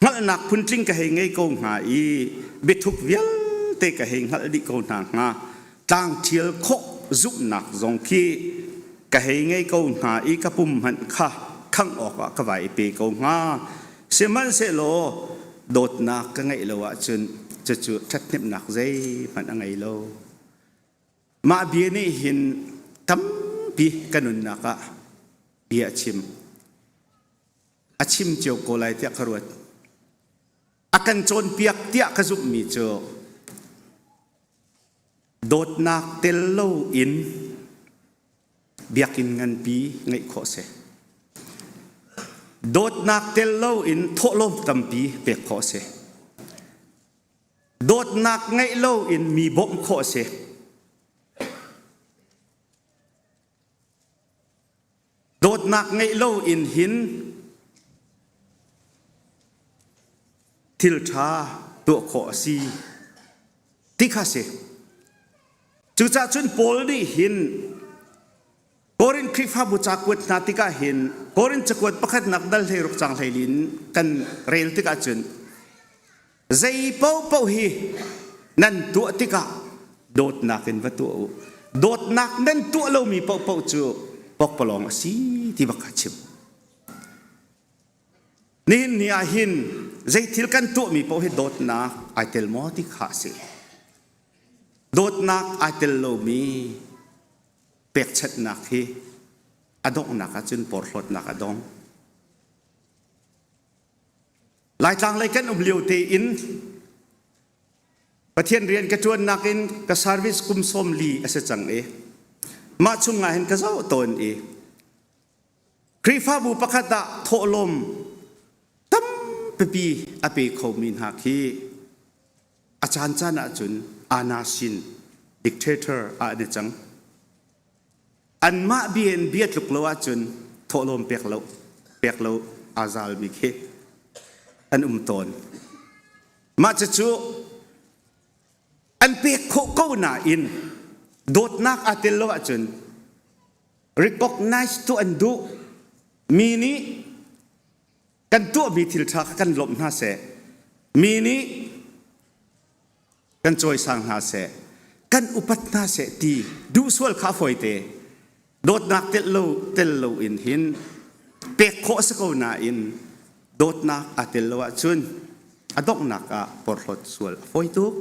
หัลหนักพุ่นจริงกะเฮงไงก้งหาอีบิทุกเวียลเตกะเฮงหัลดิก้งหนักงาจางเทียลโคจุหนักซงขี้กะเฮงไงก้งหาอีกระปุ่มหันข้าข้างออกกะไหวเปก้งหาเสมันเสโลโดดหนักก็ไงแล้วจนจะจุดทัดเน็บหนักใจมันไงแล้วมาเบียนี่เห็นตั้มปีกันนุนนักะเบียชิมอาชิมเจียวโกไลเตียกขรวดอากันโจนเปียกเตียกขจุบมีเจียวโดดนักเตลโลอินเบียกินเงินปีไงขอเสโดดนักเตลโลอินทลมตั้มปีเปียกขอเสโดดนักไงโลอินมีบ่มขอเสโดดนักไงโลอินหินทิลชาตัวขอซีติคาเซจุจ่าจุนโพลนี่หินกอรินคริฟ้าบุจักวดนาติกาหินกอรินจะกวดประคัดนักดัลเฮรุกจังไทลินกันเรลติกาจุนใจเป้าฮีนั่นตัวติกาโดดนักเป็นวัตถุโดดนักนั่นตัวเรามีเป้าจูปกปลองสีที่บักชิมนี่นี่อาหินใจทิลกันตัวมีพอให้โดดนักไอเทลมอที่ขาเสโดดนักไอเทลโลมีเปียกชัดนักที่อดงนักจนปวดรถนักอดงหลายทางเลยกันเลี้ยวเตอินประเทศเรียนกระจวนนักอินกับซาร์วิสกุมสมลีเอสจังเอมาชุมงานเห็นกระเจ้าตนเอครีฟ้าบุปคตะโทลมตั้มปีอปีเขามินหักฮีอาจารย์จานะจุนอาณาชินดิกเตเตอร์อาเนจังอันมาเบียนเบียดลุกโลอาจุนโทลมเปียกโลอาซาลมิเคอันตนมาจะจูอันเปียกโคโกนาอินโดดนักอาเตลโลอาจุน recognize ตัวอันดูมีนี้กันตัวมีทิลทักกันลมหน้าเสมีนี้กันจอยสังหาเสกันอุปัตนาเสตีดูส่วนข้าฝอยเตโดดนักเตลโลอินหินเปียกโคสกนาอินโดดนักอาเตลโลอาจุนอดกนักอาปอร์ตส่วนฝอยตุก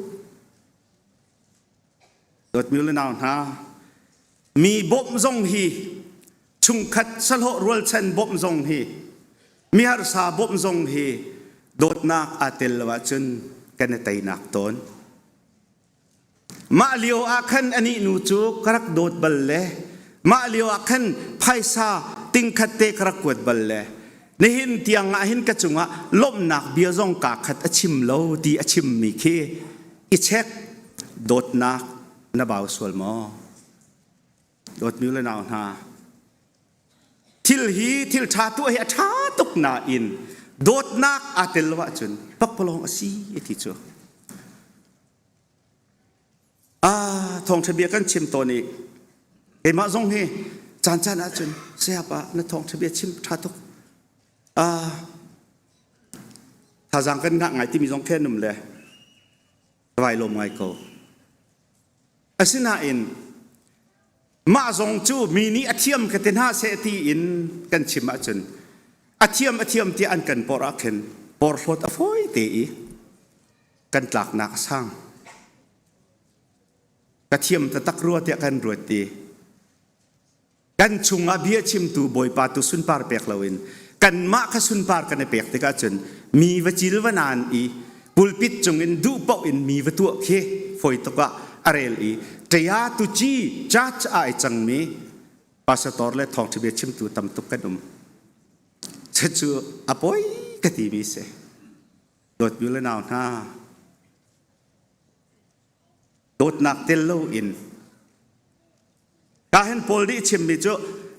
โดดมิลนาวฮะมีบ่มซงฮีชุงขัดสโลรัวลเชนบ่มซงฮีมีฮาร์ซาบ่มซงฮีโดดนักอาเตลวะจุนกันไตนักตนมาเลียวอาคันอันนี้นูจูกรักโดดบัลเลมาเลียวอาคันไพซาติงขัดเตกรักวดบัลเลนี่หินเตียงหินกระจุงะล้มนักเบียซงกาขัดอชิมโลดีอชิมมีเค อีเช็คโดดนักนาบ่าวสวลมอโดดมิวเลยนาวนาทิลฮีทิลชาตัวเฮียชาตุกนาอินโดดนักอาเตลวะจุนปักพลองอซีที่ชัวทองทะเบียนกันชิมตัวนี้เห็นมาซงเฮจานอาจุนเสียบนะทองทะเบียนชิมชาตุกถ้าจังกันง่ายที่มีซงแค่นุ่มเลยไวลมไงก็อาศินาอินมาซงจูมีนี้อาเทียมกันเต็นห้าเซตีอินกันชิมอาจุนอาเทียมที่อันกันปอรักเห็นปอร์ฟลดอฟอยตีกันหลักนักสร้างกระเทียมตะตักรัวเตียกันรัวตีกันชุงอาเบียชิมตูบอยปาตุสุนปาร์เปียกลาวินกันมาขสุนปาร์กันในเปียกติกาจนมีวจิลวนานอีปุลปิดจงอินดูปออินมีวตัวเคฝอยตกะอาเรลอีเจียตุจีจัดไอจังมีปาสตอร์และทองทะเบียชิมตูตำตุกกันจะจูอปอยกติมีเสโดดอยู่แล้วนาวหน้าโดดนักเตลโลอินการเห็นโพลดีชิมมิจู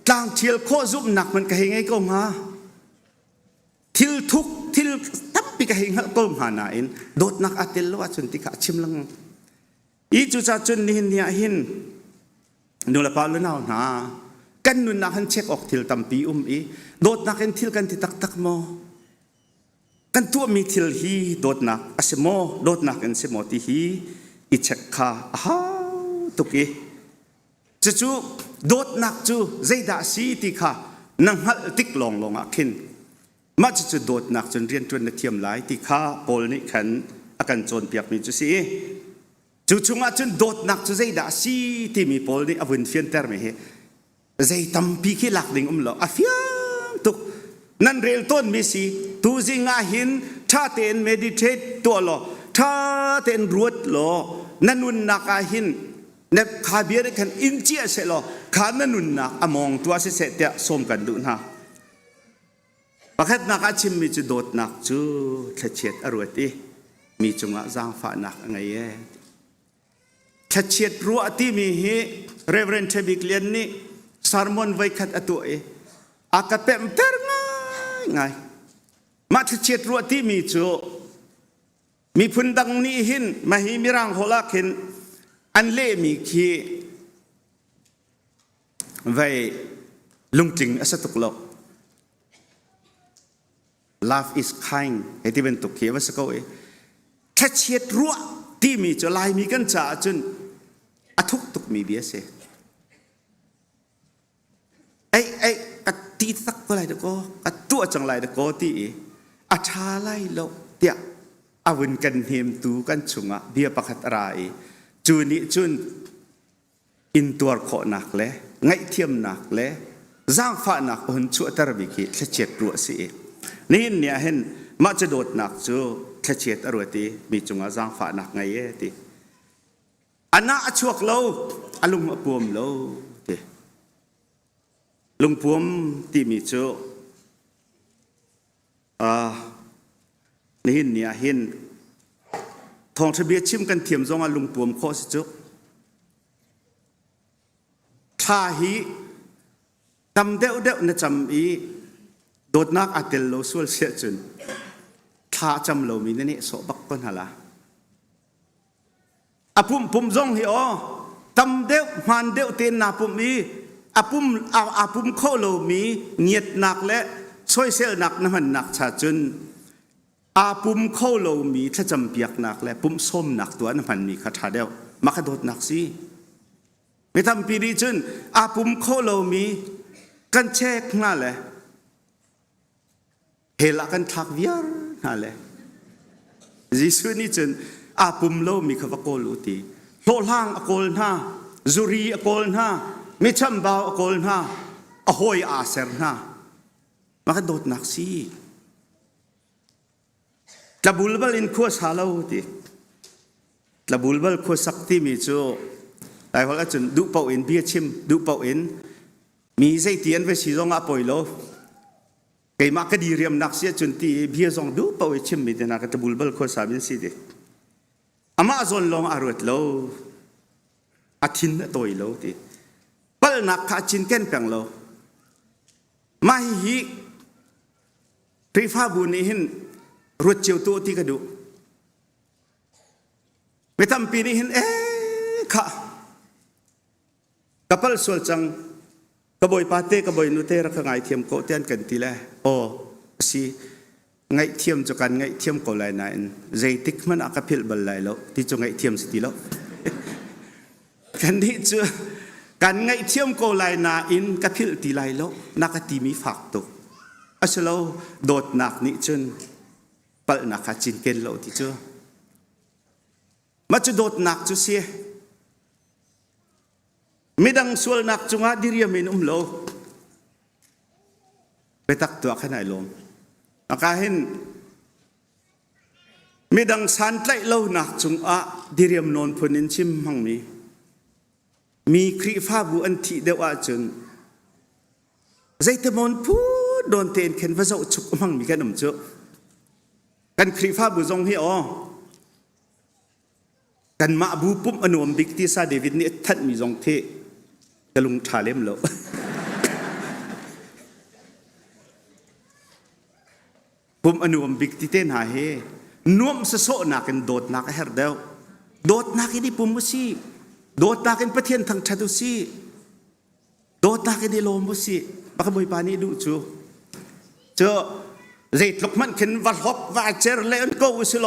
กลางเทียลโคซุบหนักมันกระเหงไอ้ก็มาทิลทุกทิลทับปีกระเหงก็มาหนาอินโดดนักอัตเตลโลจนติกาชิมลังอีจูจ่าจนนินเนี่ยหินนูละปาลนาวหนากันนุนนักหันเช็คออกทิลตัมปีอีโดดนักเห็นทิลกันที่ตักโมกันตัวมีทิลฮีโดดนักอาเซโมโดดนักกันเซโมที่ฮีอิเช็คข้าตุกี้จู่โดดนักจู่ใจด่าสีติค่ะนั่งหัดติกลงอ่ะขึ้นมาจู่โดดนักจนเรียนจนเทียมหลายติค่ะโพลนี่ขันอาการโจรเปียกมีจู่สิจู่มาจนโดดนักจู่ใจด่าสีที่มีโพลนี่อวินเฟียนเตอร์ไม่เห็นใจตั้มปีขี้หลักดิ่งหล่ออาฟิมตุกนั่นเรียลต้นมีสิตูจิงอาหินถ้าเต้นเมดิเทตตัวหล่อถ้าเต้นรวดหล่อนั่นนุนนักอาหินเน็บขาเบียร์กันอินเจียเสร็จแล้วขานั่นนุนนักอมองตัวเสร็จเตะส้มกันดูนะประคัดนักอาชิมมีจุดโดดนักจูเฉียดอรวดที่มีจงอาจางฝานักไงเย่เฉียดรัวที่มีเฮเรเวรนเทบิกเลียนนี่สารมอนไว้ขัดตัวอากาศเต็มเตอร์ไงมาเฉียดรัวที่มีจูมีพุนดังนี้หินมาหิมิรังโหลักหินอันเล่มีคีไว้ลุงจิงอสตุกโล Love is kind ไอ้ที่เป็นตุกเขียวว่าสักเอาแค่เฉียดรัวที่มีจะลายมีกันจ่าจนอทุกตุกมีเบียเสไอ้กัดตีสักเท่าไรเด็กก็กัดตัวจังไรเด็กก็ที่อาชาไล่โลเดียอาวินกันเฮมตูกันชุงอ่ะเบียประคัตรายจูนี่จุนอินตัวขอหนักเลยไงเทียมหนักเลยจ้างฟ้าหนักหุ่นชั่วตระบิกิแค่เจ็ดรัวสินี่เนี่ยเห็นมาจะโดดหนักจูแค่เจ็ดรัวตีมีจงอาจ้างฟ้าหนักไงเย่ตีอันน่าชวกเราอารมณ์ปวมเราตีลุงปวมตีมีจูนี่เนี่ยเห็นทองทะเบียนชิมกันเทียมจงอาลุงปวมข้อสิจุท่าฮีตำเดวนะจำอีโดดนักอัตโลสวลเสียจนท่าจำเรามีนี่โสบักปันหาละอาปุ่มจงฮีอ๋อตำเดวมันเดวเตนนาปุ่มอีอาปุ่มข้อเรามีเงียดหนักและช่วยเซลหนักน้ำมันหนักชาจนอาปุ่มเข้าเรามีถ้าจำเปียกหนักและปุ่มส้มหนักตัวนั้นมันมีคาถาเดียวมาขดดหนักสิไม่ทำปีดีจนอาปุ่มเข้าเรามีกันเช็คนั่นแหละเฮลักกันทักวิารนั่นแหละยิสุนี่จนอาปุ่มเรามีขวักโกลูตีโลล่างอโกลน่าจุรีอโกลน่าไม่จำบ่าวอโกลน่าอโหยอาเซอร์น่ามาขดดหนักสิละบุลบัลอินขั้วสาลาวติละบุลบัลขั้วสักที่มีโจแต่พอละจนดูเป่าอินเบียชิมดูเป่าอินมีใจเตียนไปสีจงอาปอยโลไก่มากก็ดีเรียมนักเสียจนตีเบียจงดูเป่าอินชิมมีแต่นักละบุลบัลขั้วสามินสิเด อามาซอนลองอารวดโลอาทินตัวโลติปัลนักขาจินเก้นเปียงโลมาฮิพริฟ้าบุญนี้เห็นรวดเจียวตัวที่กระดูไปทำปีนี้เห็นค่ะกระเป๋าส่วนจังกระบอยปาเต้กระบอยนุเต้รักไงเทียมโกเตียนกันทีแลโอ้สิไงเทียมจุกันไงเทียมโกไลนายใจติกมันอากาพิลบัลไลแล้วที่จงไงเทียมสติแล้วกันนี้เจอกันไงเทียมโกไลนาอินกาพิลตีไลแล้วนักตีมีฝักตุอาศัยเราโดดหนักนี่จนปัลนักจินเกนเราที่เจอมาจะโดดหนักจุเสียไม่ดังส่วนหนักจงอาดิเรียมินโลไปตักตัวขนาดลมอาการเห็นไม่ดังสันไลเล่าหนักจงอาดิเรียมนนพนินชิมหังมีครีฟ้าบุอันที่เดียวอาจนใจเตมอนพูดโดนเตนเข็นพระเจ้าฉุกหังมีกันหนุ่มเจ้ากันครีฟ้าบุจงให้อ๋อกันมาบูปุ่มอนุมบิกที่ซาเดวิดนี่ท่านมีจงเทกะลุงชาเลมแล้วปุ่มอนุมบิกที่เต้นหาเฮนวมสะโซนักกันโดดนักเฮร์เดลโดดนักนี่ปุ่มมุสีโดดนักกันประเทศทางชาตุสีโดดนักกันในโลมุสีบักบอยปานีดูจูเจอเรทลกมันเข็นวัดฮอกว่าเจอเลนโกวิสโล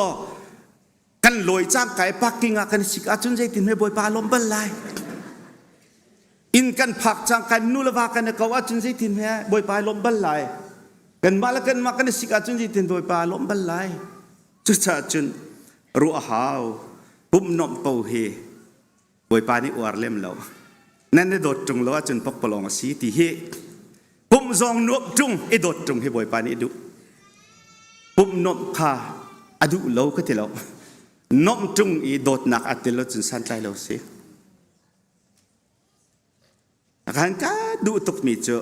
กันลอยจ้างไก่ปักกิ่งกันสิกาจุนใจตินไม่บอยปาลมบันไลอินกันผักจ้างกันนูละวากันก็ว่าจุนใจตินแม่บอยปาลมบันไลกันมาแล้วกันมากันสิกาจุนใจตินบอยปาลมบันไลจุดจ้าจุนรัวหาวปุ่มนมเป่าเฮบอยปานี่อวดเล่มแล้วนั่นได้โดดจงแล้วจุนปกปลองสีตีเฮปุ่มซองนวบจุงไอโดดจงให้บอยปานี่ดูปุ่มนมขาอดุเล่าก็ที่เราน้อมจุงอีโดดหนักอัดเดลจนสันใจเราเสียการก็ดูตุกมีเจอ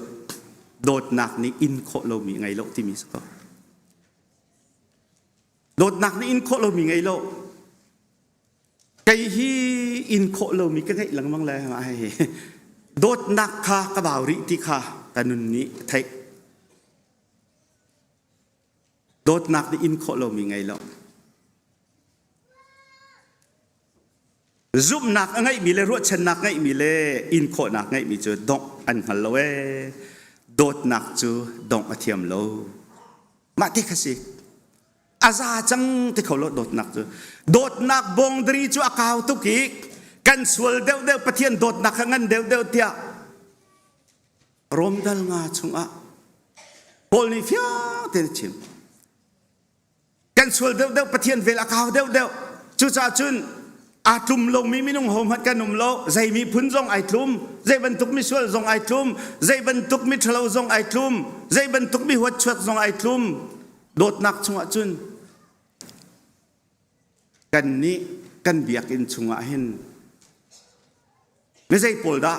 โดดหนักนี่อินโคเรามีไงโลกที่มีสกอโดดหนักนี่อินโคเรามีไงโลกไก่ฮีอินโคเรามีก็ไงหลังมังเลยมาให้โดดหนักค่ะกระบ่าวริติค่ะแต่นุนนี้ไทยโดดหนักนี่อินโคเรามีไงโลกซุ่มหนักไงมีเลยรวดชนักไงมีเลยอินโคหนักไงมีจูดงอันฮัลโลเวโดดหนักจูดงอเทียมโลมาที่ขสิอาซาจังที่เขาโลดโดดหนักจูโดดหนักบงดรีจูอากาวตุกิกันสวลเดวเดวปะเทียนโดดหนักงั้นเดวเดวเตียรวมดัลงาชงอะโพลนิฟิอาเตนชิมกันสวลเดวเดวปะเทียนเวลอากาวเดวเดวจูจ่าจุนอาทุมลงมีนุ่งห่มหัดกันนุ่มโลใจมีพื้นทรงไอทุมใจบรรทุกมีส่วนทรงไอทุมใจบรรทุกมีทะเลทรงไอทุมใจบรรทุกมีหัวชดทรงไอทุมโดดหนักชงะจุนกันนี้กันเบียกินชงะเห็นไม่ใช่ปวดดะ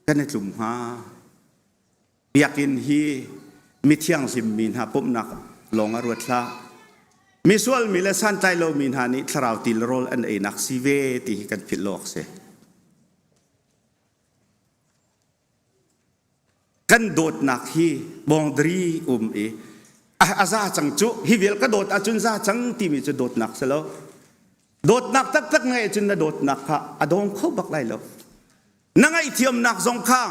กันในกลุ่มฮาเบียกินฮีมีเที่ยงสิมมีนหาปุ๊บหนักลงอรวดละมีส่วนมีเลสันใจเรามีหานี้ทราวติลโรลอันเอนักซีเวตีกันผิดโลกเสกันโดดหนักฮีบองดรีเออาซาจังจุฮีเวลก็โดดอาจุนซาจังที่มีจะโดดหนักเสแล้วโดดหนักตักไงจุนน่ะโดดหนักค่ะอดองเขาบักไล่แล้วนั่งไอเทียมหนักสองข้าง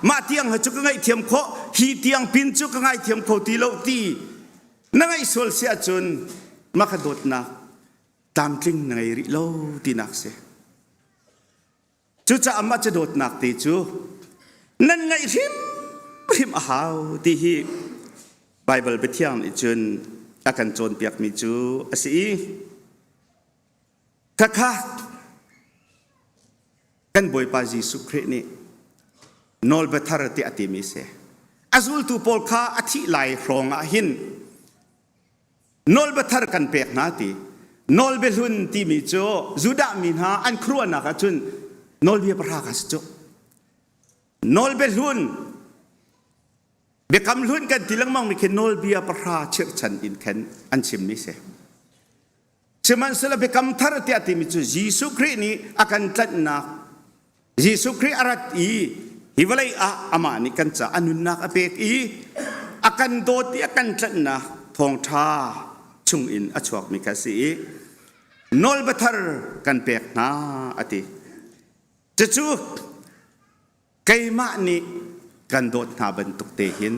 มาเทียงจุกไงเทียมโคฮีเทียงปินจุกไงเทียมโคตีโลตีนั่งไอ้ส่วนเสียจนมาขดดนักตามกลิ้งในริโลตีนักเสียจูจะอามาจะโดดนักตีจูนั่นไงริมอาหาวที่ฮีไบเบิลไปเที่ยงจนอาการโจรเปียกมีจูอาศัยค่ะกันบอยปาจิสุครีนี่นอลเบทาร์ติอติมิเสอาซุลตูโพลคาอธิไลครองอาหินนอลเบทาร์กันเปียกนาตีนอลเบลุนที่มีโจจุดามินหาอันครัวนักจุนนอลเบียปรากัสโจนอลเบลุนเบคำลุนกันที่ลังมังมีแค่นอลเบียปราเชิดฉันอินเคนอันชิมมิเส seman sela bekam thar ti ati mi chu Yesu Christ ni akan tlat na Yesu Christ arat i hiwalay ama ni kan cha anun nak apek i akan do ti akan tlat na thong tha chung in achuak mi ka si nol bathar kan pek na ati chu kaima ni kan dot na bentuk te hin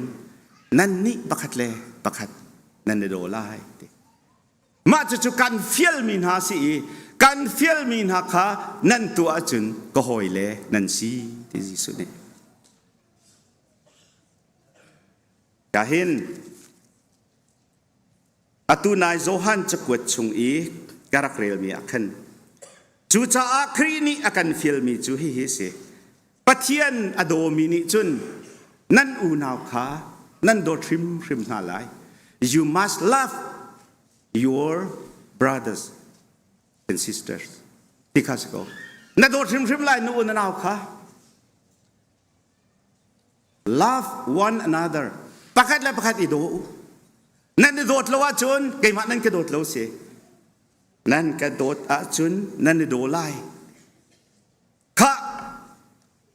nan ni pakhat le pakhat nan ne do lai ma chu kan fiel min ha si kan fiel min ha kha nan tu achun ko hoi le nan si ti Jesu ne ka hin atu nai Johan chakwat chung i karak rel mi akan chu cha akhri ni akan fiel mi chu hi se pathian adomi ni chun nan u naw kha nan do trim na lai you must love your brothers and sisters because go na do trim lai nu na naw kha love one another pakhat la pakhat i do nan do lo wa chun kai ma nan ka do lo se nan ka do a chun nan do lai kha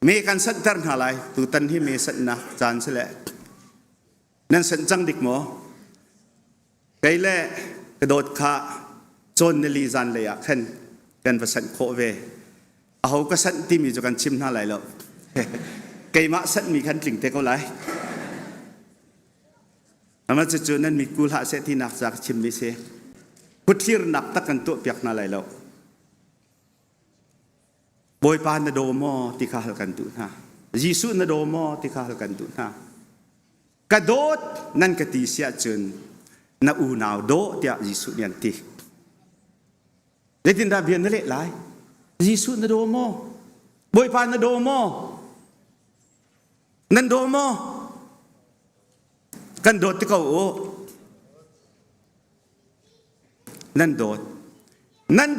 me kan san tar na lai tu tan hi me san na chan se le nan san chang dik mo kai le ka do kha chon ne li zan le ya khan kan va san kho ve a ho ka san ti mi jo kan chim na lai lo kai ma san mi khan tling te ko lai ama chu nan mi kul ha se thi nak sak chim mi se puthir nak ta kan to piak na lai lo boy pa na do mo ti kha hal kan tu na Jesu na do mo ti kha hal kan tu na ka dot nan ka ti sia chun na u naw do tia Jesu nian ti le tin da bian le lai Jesu na do mo boy pa na do mo nan do mo kan dot ti ko o nan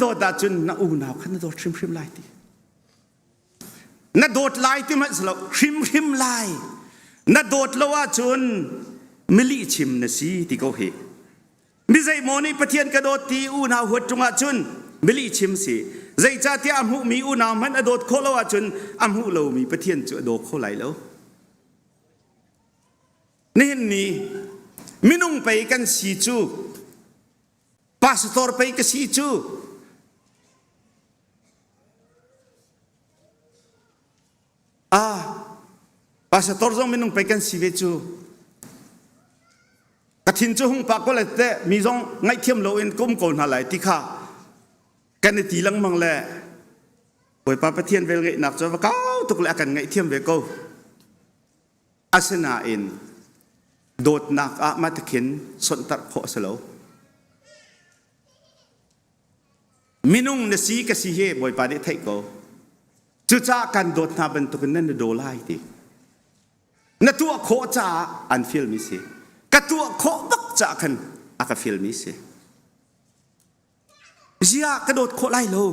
dot da chun na u naw khan dot shim lai ti na dot lai ti ma slo shim lai na dot lawa chun mili chim na si ti ko he mi zai moni pathian ka dot ti u naw hot tunga chun mili chim si zai cha ti am hu mi u naw man adot kho lawa chun am hu lo mi pathian chu do kho lai lo ni minung pai kan si chu pastor pai ka si chu pastor zong minung pai kan si ve chu kathin chu hung pa ko le te mi zong ngai thiam lo in kum ko na lai ti kha kan ti lang mang le poi pa pathian vel ngai nak cho va kau tuk le kan ngai thiam ve ko asana in dot nak a matkin son tar kho salo minung na si ka si he boy pa de thai ko chu cha kan dot na ban to kan nan do lai ti na tu kho cha an feel mi se ka tu kho bak cha kan aka feel mi se zia ka dot kho lai lo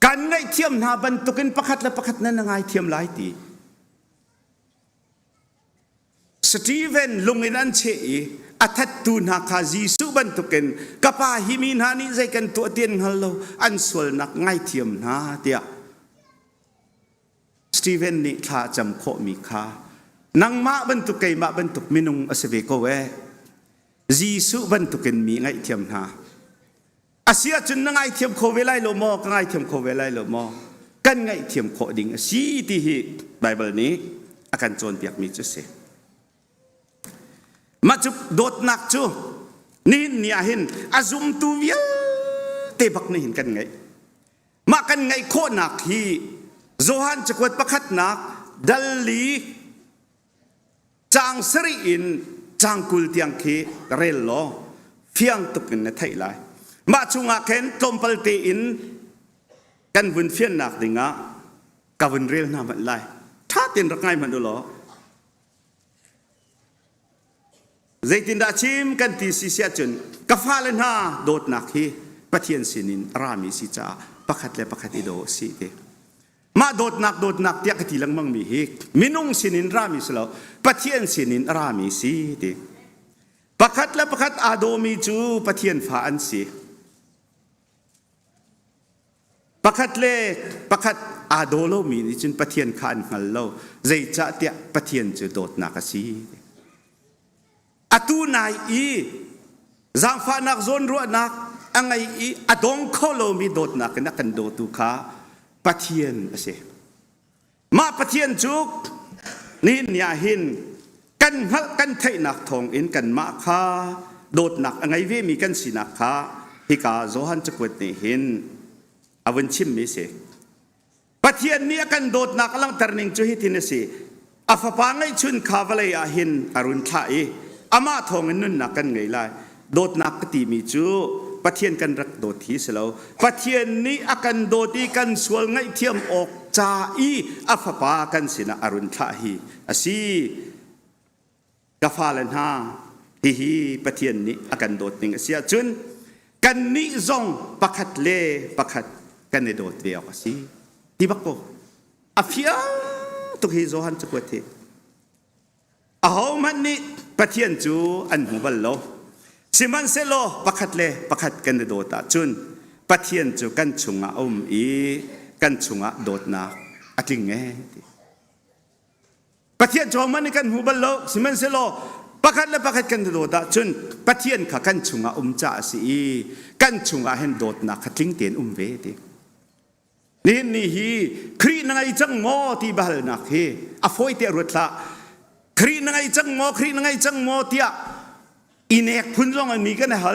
kan ngai thiam na ban to kan pakhat la pakhat nan ngai thiam lai ti Stephen lunginan che athat tu na kha Jesu ban tuken kapa himin hani zai kan tu tien hallo an sol nak ngai thiam na tia Stephen ni tha cham kho mi kha nang ma ban tu kai ma ban tu minung asve ko we Jesu ban tuken mi ngai thiam na asia chun na ngai thiam kho ve lai lo mo ka ngai thiam kho ve lai lo mo kan ngai thiam kho ding si ti hi Bible ni akan chon piak mi chu se machup dot nak chu ni ahin azum tu vial te bak ni hin kan ngai ma kan ngai kho nak hi Johan chakwat pakhat nak dalli chang sri in chang kul tiang khi rel lo phiang tuk na thai lai ma chunga ken tompal te in kan bun phian nak dinga ka bun rel na man lai tha tin rak ngai man do lo zaitin da chim kan ti si sia chun ka phalen ha dot nak hi pathian sinin rami si cha pakhat le pakhat i do si te ma dot nak tia ka ti lang mang mi hi minung sinin rami slo pathian sinin rami si te ประคัดและประคัดอาโดมีจูปะเทียนฝาอันสีประคัดเล่ประคัดอาโดโลมีนี่จุนปะเทียนขันหันโลใจจะเตียปะเทียนจูโดดนักสีอตูนายอีจังฟ้านักโซนรัวนักอังไงอีอดงโคโลมีโดดนักนักกันโดตุขาปะเทียนเสมาปะเทียนจุกนี่เนี่ยหินกันหักกันไทยนักทองอินกันมาคาโดดนักอังไงเวมีกันสินักคาฮิกาโซฮันจะกวดนี่หินอวันชิมมิเสปะเทียนเนี่ยกันโดดนักลังตรนิงจุฮิตินสิอาฟปางไงชุนคาวเลยอาหินอรุณไทยอามาทองอินนุนนักกันไงไลโดดนักตีมีจูปะเทียนกันรักโดดทีเสลาปะเทียนนี้อากันโดดีกันสวลไงเทียมออกจาอีอาฟปากันสินะอรุณไทยอาซีกาฟาเลนฮาฮิปะเทียนนี้อากันโดดนิงเสียจุนกันนี้ซงประคัดเล่ประคัดกันในโดดเดียวอาซีที่บักโกอาฟิอาตุกฮิโซฮันจะกวดเทอาหอมันนี้ปะเทียนจูอันหูบัลโลสิมันเซโลประคัดเล่ประคัดกันในโดดจุนปะเทียนจูกันชุงอาอีกันชุงอาโดดนาอัดลิงเงปะเทียนจูมันนี่กันหูบัลโลสิมันเซโลประคัดและประคัดกันในโดดจุนปะเทียนขากันชุงอาจ่าสีกันชุงอาเห็นโดดนาคัดลิงเตียนเวดินี่ฮีครีนังไอจังโมที่บาลนักเฮอฟอยเตรุตละครีนังไอจังโมครีนังไอจังโมที่อินเอกพุ่นลงอันมีกันนะฮะ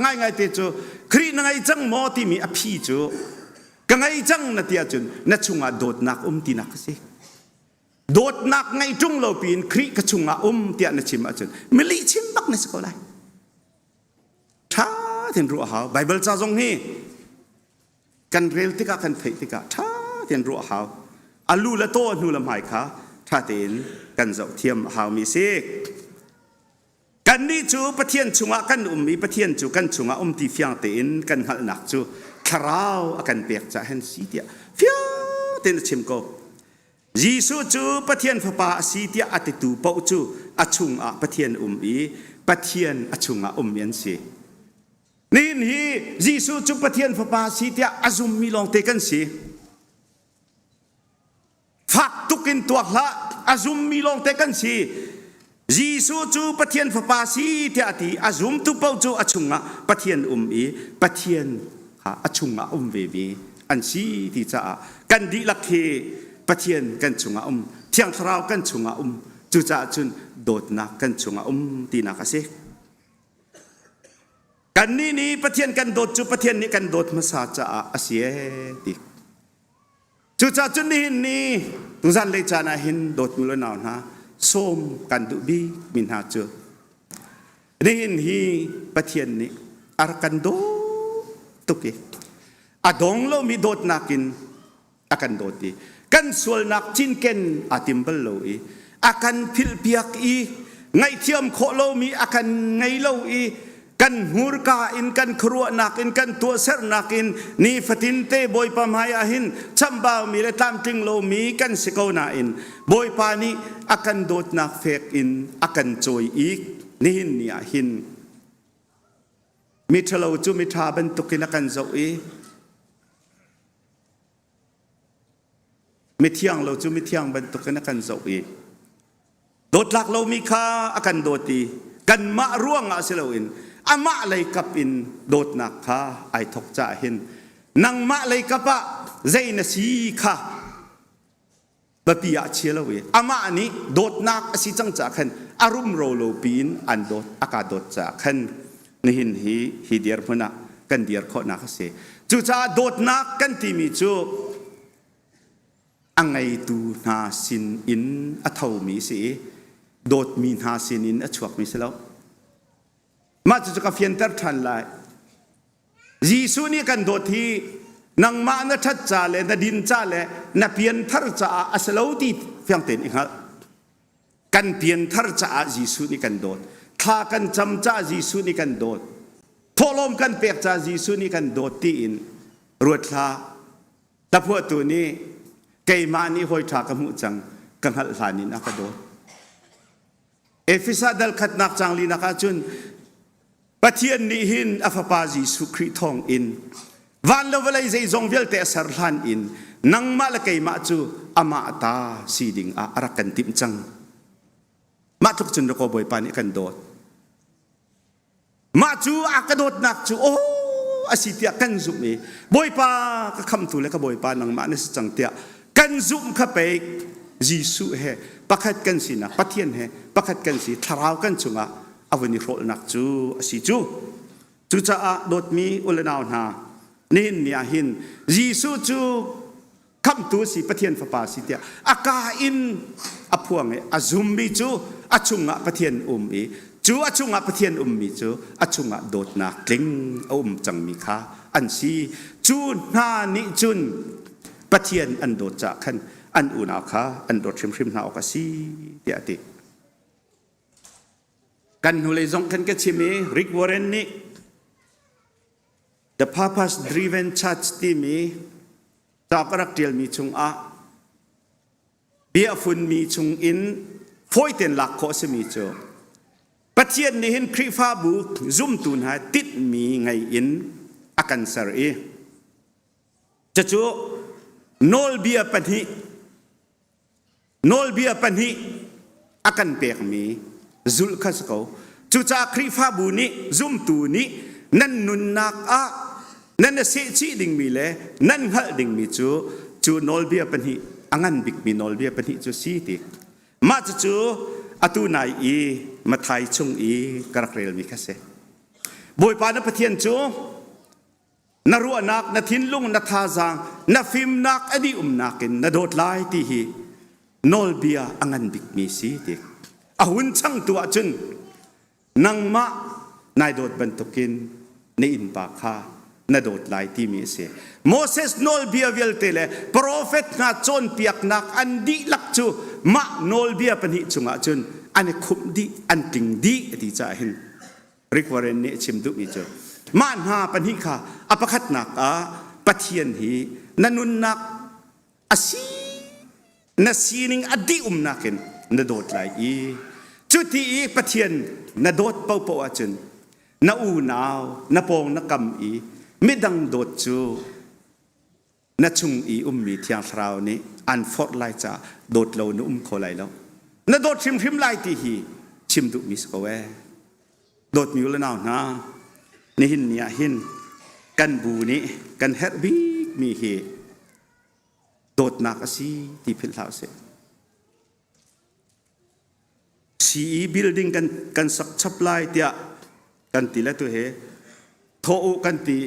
ง่ายเตจูครีนังไอจังโมที่มีอภิจูกังไอจังนัดยาจุนนัดชุงอาโดดนักตีนักสิโดดนักไงจุงเราปีนครีกชุงอาเตียนัดชิมอาจุนมิลิชิมบักในสกุลไรท้าถึงรู้หาไบเบิลจ้าจงฮีกันเรลติกากันเทติกาท่าเตียนรัวหาวอาลูละโตนูละหมายค่ะท่าเตียนกันเจ้าเทียมหาวมีเสกกันนี่จูปะเทียนชุงะกันมีปะเทียนจูกันชุงะที่เฟียงเตียนกันหัลนักจูคราวกันเปียกจะเห็นสีเดียเฟียเตียนชิมโกยิสุจูปะเทียนฟ้าป่าสีเดียอติตูปจูอชุงะปะเทียนมีปะเทียนอชุงะเมียนเสนี่นี่ยิสุจุปะเทียนฟ้าป่าสีเดียอาซุมมีลองเตกันสิฟักตุกินตัวละอาซุมมีลองเตกันสิยิสุจูปะเทียนฟ้าป่าสีเดียตีอาซุมตุปจูอาชุงะปะเทียนอีปะเทียนอาชุงะเวบีอันสีที่จะกันดีลักเฮปะเทียนกันชุงะเที่ยงคราวกันชุงะจุจ่าจุนโดดนักกันชุงะตีนักสิกันนี่ปะเทียนกันโดดจุปะเทียนนี่กันโดดมาสาจะอาเสียดิจุจ่าจุนนี่ตุจันเลยจานาหินโดดมุลนาวนะส้มกันดุบีมินหาเจอนี่ปะเทียนนี่อารักันโดตุกอดงเรามีโดดนักินอากันโดดดีกันส่วนนักจินเกนอาติมเบลโลอากันพิลเปียกไงเทียมโคโลมีอากันไงโลกันหูรกาอินกันครัวนักอินกันตัวเสรนักอินนี่ฟตินเตบอยปามายาหินชัมบาวมีเลตามติงโลมีกันสิโกนาอินบอยปานีอากันโดดนักเฟกอินอากันจอยอีกนี่หินมิทะโลจูมิทาบันตุกินอากันโจอีมิเที่ยงเราจูมิเที่ยงบันตุกินอากันโจอีโดดหลักเรามีค่าอากันโดดีกันมาร่วงอาเซลอินอามาเลยกับอินโดดนักค่ะไอทกจ่าหินนังมาเลยกับะใจนสีค่ะบะปีอาเชลวิอามาอันนี้โดดนักสิจังจ่าขันอารุมโรโลปีนอันโดดอากาศโดดจ่าขันนี่หินฮีเดียร์พนักกันเดียร์ข้อนักเสจู่จ่าโดดนักกันที่มีจู่อังไงตูนาสินอินอัฐวมีสิโดดมีนาสินินอชวกมิสแล้วมาจะกับเฟียนเตอร์ทันไลยิสุนี่กันโดดที่นังมานะทัดจ่าเลยนะดินจ่าเลยนะเพียนทัรจ่าอัสลาวตีเฟียงเต็นอีกฮะกันเพียนทัรจ่ายิสุนี่กันโดดท่ากันจำจ่ายิสุนี่กันโดดทอลมกันเปียกจ่ายิสุนี่กันโดดที่อินรวดท่าแต่พวกตัวนี้เกยมานี่หอยท่ากระมุจังกังหัดหลานินอากาโดด เอฟิซาดัลขัดนักจังลีนักจุนปะเทียนนี้หินอัฟปาจีสุคริทองอินวันละเวลาใจจงเวลเตะสารลันอินนังมาละไกมาจูอามาตาสีดิงอารักกันติมจังมาทุกจุนระกอบอยปานิกันโดดมาจูอากระโดดนักจูโอ้อาศิเตียกันซุมเอบอยปาก็คำตุเลก็บอยปานังมาเนสจังเตียกันซุมข้าไปยิสุเฮปักขัดกันสินะปะเทียนเฮปักขัดกันสิทาราวกันจุงะอวันนี้โรนักจูอาศิจูจะอาโดดมีอุลนาวนานินเนี่ยหินยิสุจูคำตัวสิปะเทียนฟ้าป่าสิเตียอากาอินอพวงอาซุมบิจูอาจุงะปะเทียนจูอาจุงะปะเทียนมีจูอาจุงะโดดนักกลิงจังมีค่าอันซีจูนานิจุนปะเทียนอันโดดจากขันอันอุณาค่าอันโดดชิมนาออกซีเดียติกันหุเลยจงกันก็ชิมีริกวอร์เรนนี่ The purpose driven church ที่มีจากรักเดียลมีจงอาเบียฟุนมีจงอินฟอยเต็นหลักโคสมีโจปะเทียนนี้เห็นคริฟ้าบุกซุ่มตุนหาติดมีไงอินอากันสระเอจะจูโนลเบียปันหิอากันเปียกมีจุลขัสเขาจูจากคริฟ้าบุนี้ซุ่มตูนี้นั่นนุนนักนั่นเสียชีดิ่งมีเลยนั่นหัดดิ่งมีจูโนลเบียปันหิอังันบิกมีโนลเบียปันหิจูสีติมาจูอตุนายมาไทยชงกระเรลมีแค่เสบอยปานปะเทียนจูนรัวนักนทินลุงนทาจางนฟิมนักอดีนักินนโดดไลที่ฮีโนลเบียอังันบิกมีสีติอาหุนช่างตัวจุนนังมะนายโดดบรรทุกินในอินปาคานโดดไลที่มีเสโมเสสโนลเบียเวลเตเลโปรเฟตนาจนเปียกนักอันดีลักจูมะโนลเบียปนิจุงอาจุนอันคุมดีอันติงดีที่จะเห็นริกวาเรนเนชิมดุมิจูมันหาปนิค่ะอปคัดนักปะเทียนฮีนันุนนักอาศีนสีนิงอดีนักินนโดดไลจุดที่ปะเทียนนโดดเป่าอาจุนนอูนาวนปองนกำไม่ดังโดดจูนชุงมีเทียงคราวนี้อันฟอร์ไลจะโดดเรานุ่มโคไลแล้วนโดดชิมไลที่ฮีชิมดุมิสกเวโดดมิวละนาวนะนี่หินเนี่ยหินกันบูนี้กันเฮร์บีมีเฮโดดนักสีที่พิลลาวเสสีบิลดิ้งกันสักชับไลเตียกันตีละตัวเฮโทอุกันตี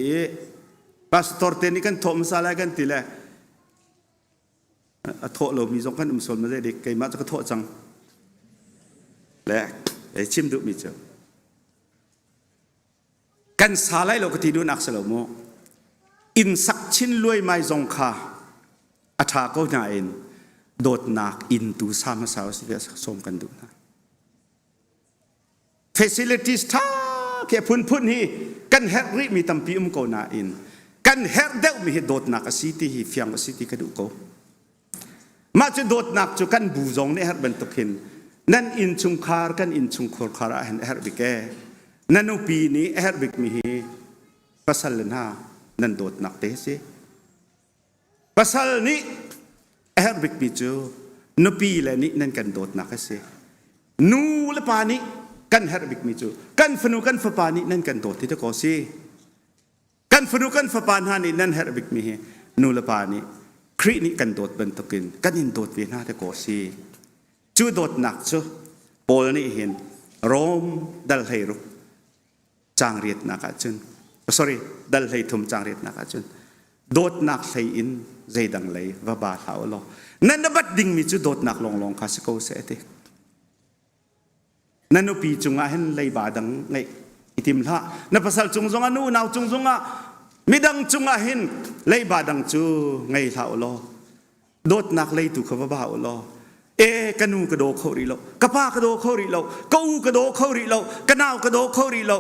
พาสตอร์เตนิกันโทมซาลากันตีละโทเรามีสองกันสนมาได้เด็กไก่มาจะก็โทจังและชิมดุมิเจอกันซาลายเราก็ตีดูนักสลโมอินสักชินรวยไม่จงคาอัฐาก็น่าเอ็นโดดนักอินตูสามสาวสิเวสสมกันดูนะ facilities ท่าแค่พุ่นฮีกันเฮริมีตั้มปีก็น่าอินกันเฮรเดวมีโดดนักสิที่ฮีฟิยังสิที่กระดูกมาจะโดดนักจะกันบูจงเนี่ยเฮรบันตุกินนั่นอินชุงคาร์กันอินชุงคอร์คาร์เห็นเฮรบิกนั่นอุปีนี้เฮรบิกมีภาษาเลน่านั่นโดดนักเตสิภาษานี้เฮรบิกมีจูนุปีเลนี้นั่นกันโดดนักเสนูเลปานี้กันเฮรบิกมีจูกันฟนุกันฟปานี้นั่นกันโดดที่ตะโกสีกันฟนุกันฟปานฮานี้นั่นเฮรบิกมีนูเลปานี้ครีนี้กันโดดบันตุกินกันอินโดดเวียนาตะโกสีจูโดดนักจูโปลนี่เห็นโรมดัลเฮรุจางเรียดนักจุน sorry ดัลเฮทุมจางเรียดนักจุนโดดนักเลยอินใจดังเลยว่าบาดเท้าลอนั่นนับดิ่งมีจูโดดนักลงคาสโกเสตินั่นนุปีจุงอาเห็นเลยบาดังไงอิติมละนับภาษาจุงจงอานูนาวจุงจงอามิดังจุงอาเห็นเลยบาดังจูไงเท้าลอโดดนักเลยตุขว่าบาลอกันนูกระโดเข้าริโลกระป้ากระโดเข้าริโลกูกระโดเข้าริโลกันนาวกระโดเข้าริโล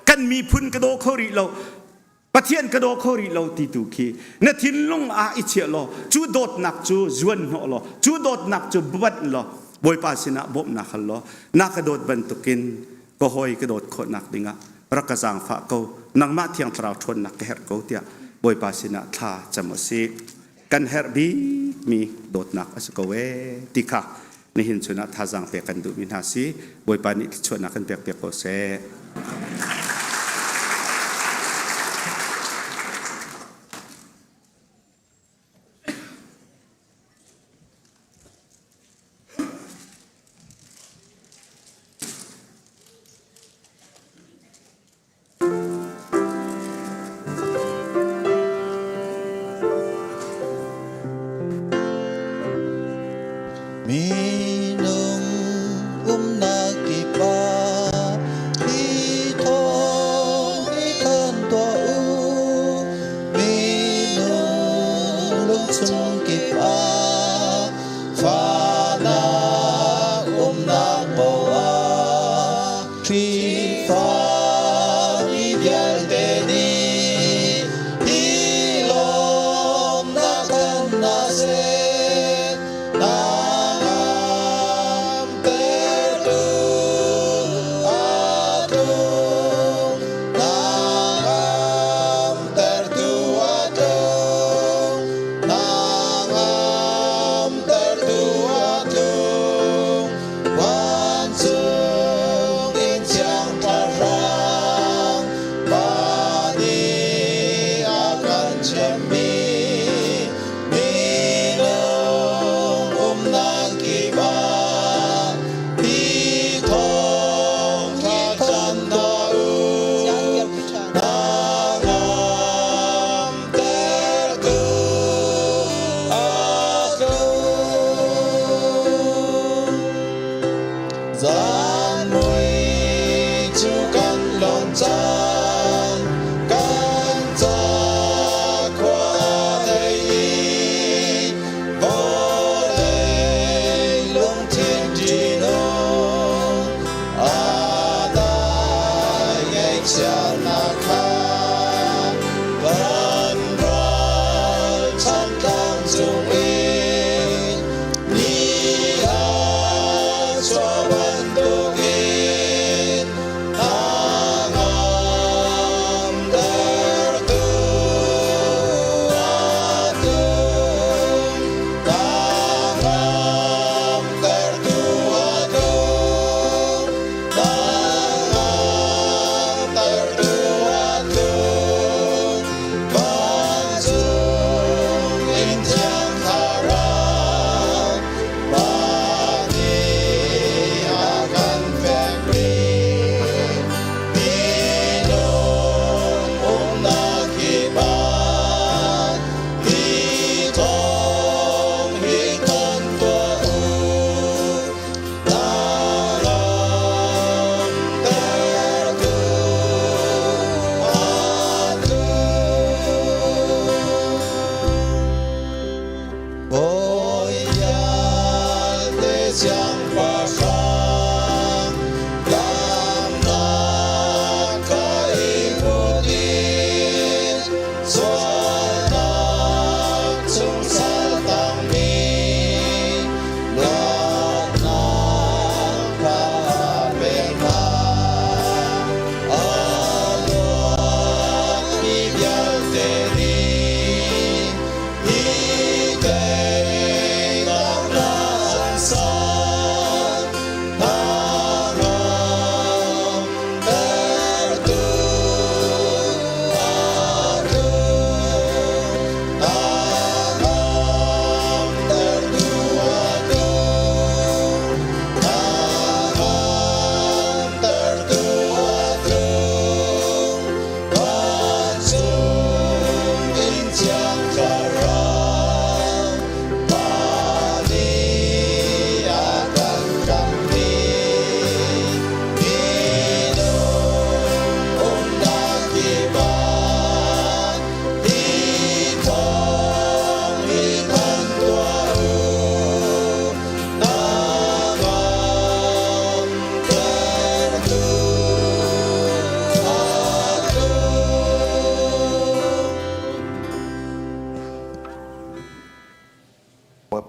กันมีพุ่นกระโดเข้าริโลปะเทียนกระโดเข้าริโลตีตุคีนทินลงอาอิเชียโลจูโดดนักจูจวนโลจูโดดนักจูบัดโล บอยปาสินะบ่มนักฮัลโหลนักกระโดดบรรทุกินก็หอยกระโดดโคนักดิงะรักกระสังฟ้าเขานังมาเทียงตราวชนนักเฮรเขาเตียบอยปาสินะท่าจมสิกันเฮรบีมีโดดนักอสกเวติค่ะนี่หินชนะท่าจังเปียกันดูมินาสีบอยปานิชวนนักกันเปียกเปียกโกเซ Minung nakipa ito ikan tua u minung lungsung kipa fana nakbawa tri fa ideal deni ilom nakan nase Gian mùi chú căn lòng chan căn cha qua đây vô đây lung thiên trì nô ta ngay cha na kha vẫn rồi chân càng dung in ni cho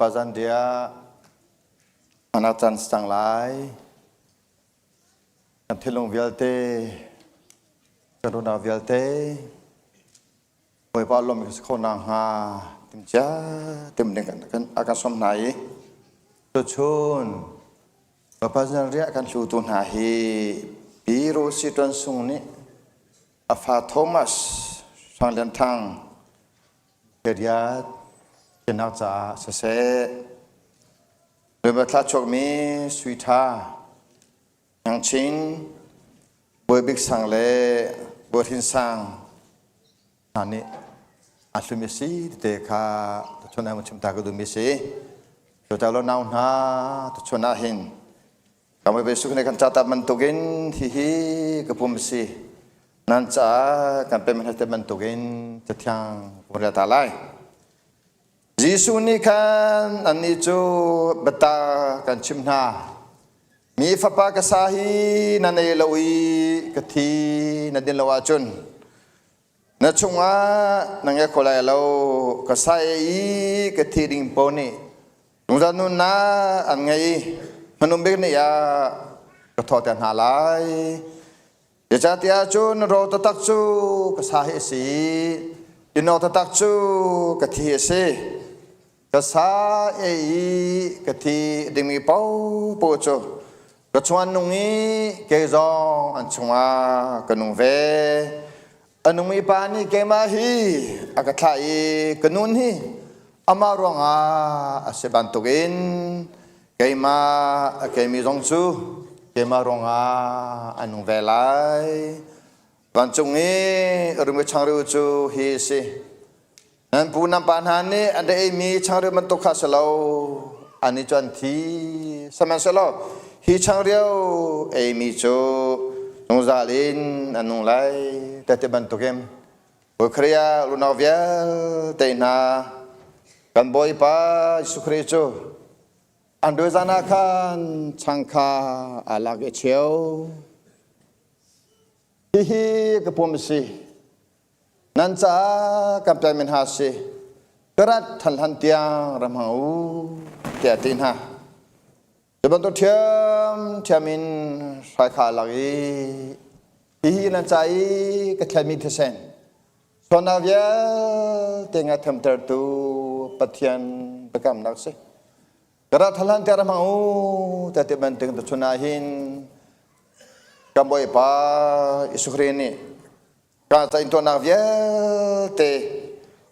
Pazan dia อาณาจักรสังหลายกันเทลงเวลเตกรุณาเวลเตบอยบอลลมสคนนางหาติมจ้าติมเด็กกันอาการสมไหนตัวชุนบพาจันเรียกันชูตุนหาฮีปีโรสิตันสุงนี้อาฟาโทมัสสังเลียนทางเกียรติเจนักจ่าเสโดยบัตรชกมีสุยธายังชินบวยบิกสังเลบวยทินสังอันนี้อาสุมิสีเตค่ะตุชนายมุชิมตากระดุมิสีตัวเจ้าเราหนาวหนาตุชนาหินกำลังไปสุขในการจัดมันตุกินฮิกระพุมสีนั่นจ้าการเป็นมันจะมันตุกินจะเที่ยงบริษัทอะไรยิสุนิkanอันนี้จูเบตากันชิมนามีฟ้าปากษาฮีนันเอลวีกะทีนัดเดนลวาจุนนัดชงว่านังเอโคลายเรากษาอีกะทีดิงปนีตรงนั้นน่ะอันไงมนุษย์เบกเนี่ยกระทอดหาลายเดี๋ยวจะที่อาจุนเราตะตักจูกษาเฮสียินเอาตะตักจูกะทีเฮสีกษาเอกะทีดิมีเป้าปูโจกชวนนุ่งนี้เกจองอันชงากนุ่งเวอันนุ่งมีปานีเกมาฮีอากาศไทยกนุ่นฮีอามารองอาเสบันตุกินเกมาเกมีจงจูเกมารองอันนุ่งเวไลวันจงนี้รุมช่างรูจูฮีสินั่นผู้นำปัญหานี้อันเดมีช่างเรือมันตกข้าสลาวอันนี้จวนทีสมัยสลาวฮีช่างเรียวมีโจนงซาลินอันนุ่งไลแต่ที่บันตุกเอ็มบุครียลุนาเวียเตน่ากันบอยป้าสุครีโจอันโดยจานาคันช่างคาอาลากเชียวฮีกระพมสีนั่นจ้ากับใจมันหาสิกระดทันทันเตียงรำหาวเตียตินฮะจะบรรทุกเทียมมินสายขาลักอีนั่นใจก็แค่มีเทเซนส่วนอาเวียเตียงทำเตอร์ตูปะเทียนประกำนักสิกระดทันทันเตียงรำหาวแต่ที่บันทึกตัวชนาหินกับบอยป้าอิสุครีนีการจะอินตัวนักเวียเต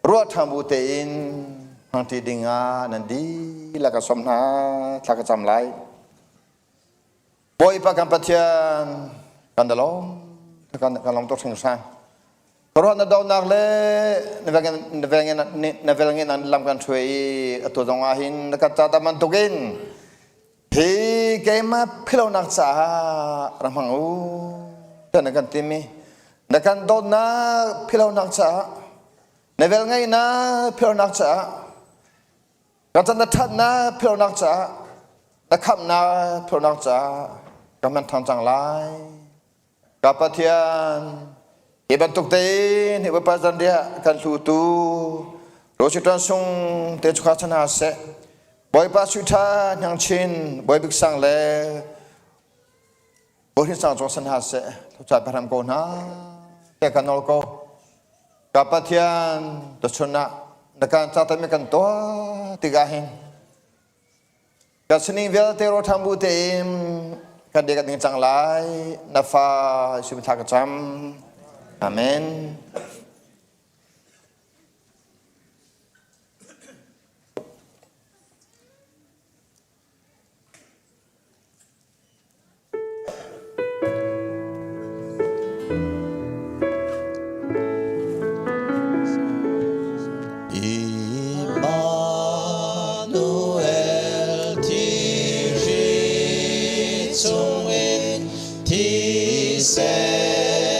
รัวทำบุตรอินบางทีดิ่งนันดีแล้วก็สมนาแล้วก็จำไรบอยปากกันปะเทียนกันเดลองกันลองตัวสิงสังเพราะนั่นดาวนักเล่ในเวลานั้นลำกันช่วยตัวจงอาหินแล้วก็จัดมันตุกินที่เกมาพิลนักจ่ารำหังอูแต่ในกันทีมีในการโดนนะพิลนักจ่าในเวลาไงนะพิลนักจ่าการจัดทัดนะพิลนักจ่าและคำนะพิลนักจ่ากำมันทางจังไรกับปะเทียนเหตุบรรทุกเตนเหตุปัจจัยเดียกันสู่ตูโรชิตันซุงเตจุขัชนาเสบอยปัสสุธายังชินบอยบิกสังเลบอยที่สังจงสันหาเสทุกใจพระธรรมโกนะแต่กันนอลโกกับปะเทียนตุชนะในการจัดทำกันตัวติกาหินกับสนิเวลเตโรทำบุตรเอ็มกันเด็กกันจังไรนับฟ้าสุภาพกจำอาเมน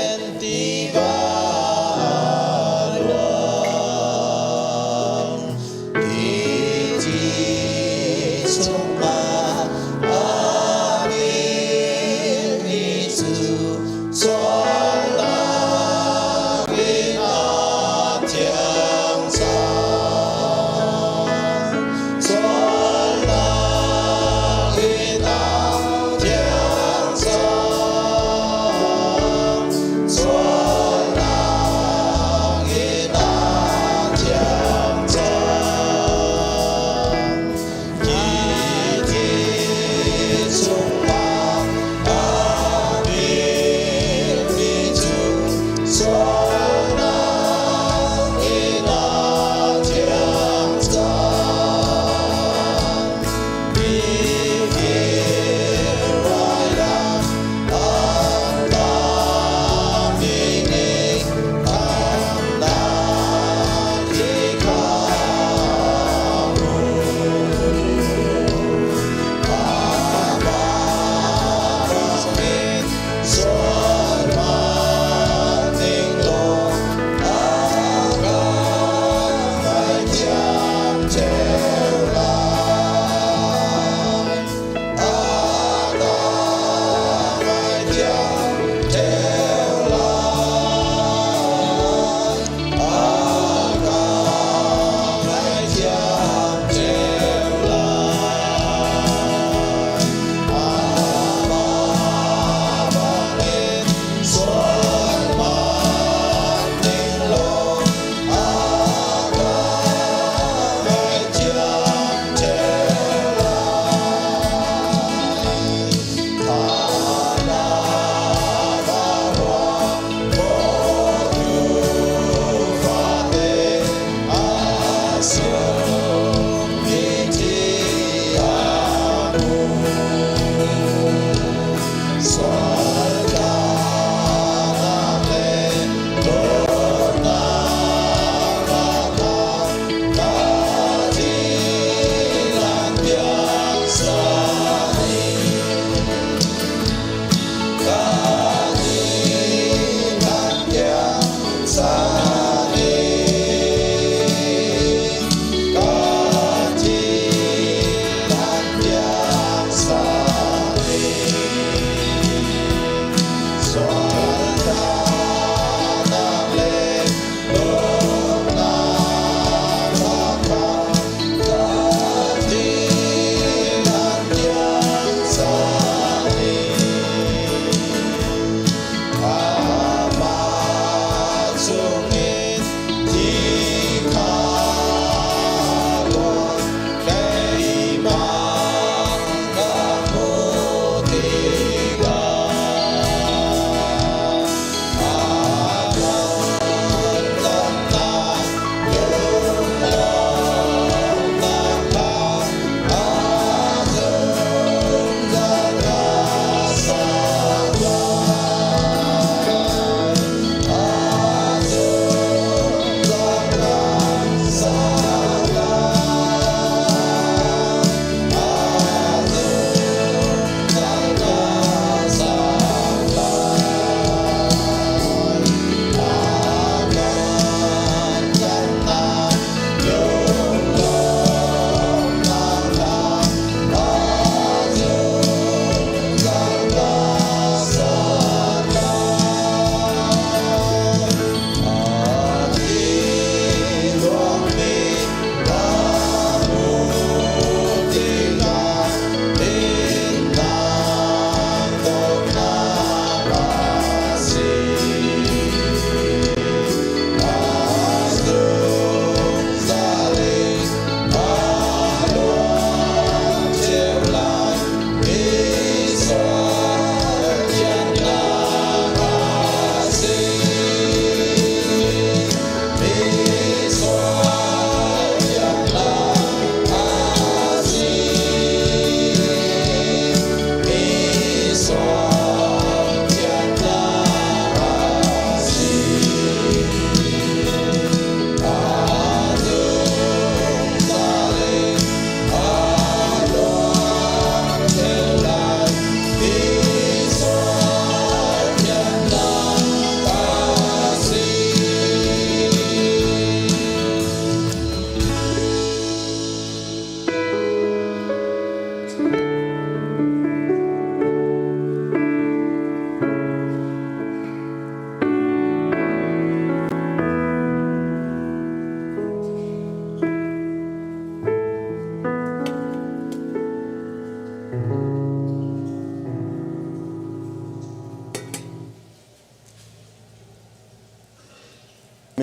Sentiba Hãy subscribe cho kênh Ghiền Mì Gõ để không bỏ lỡ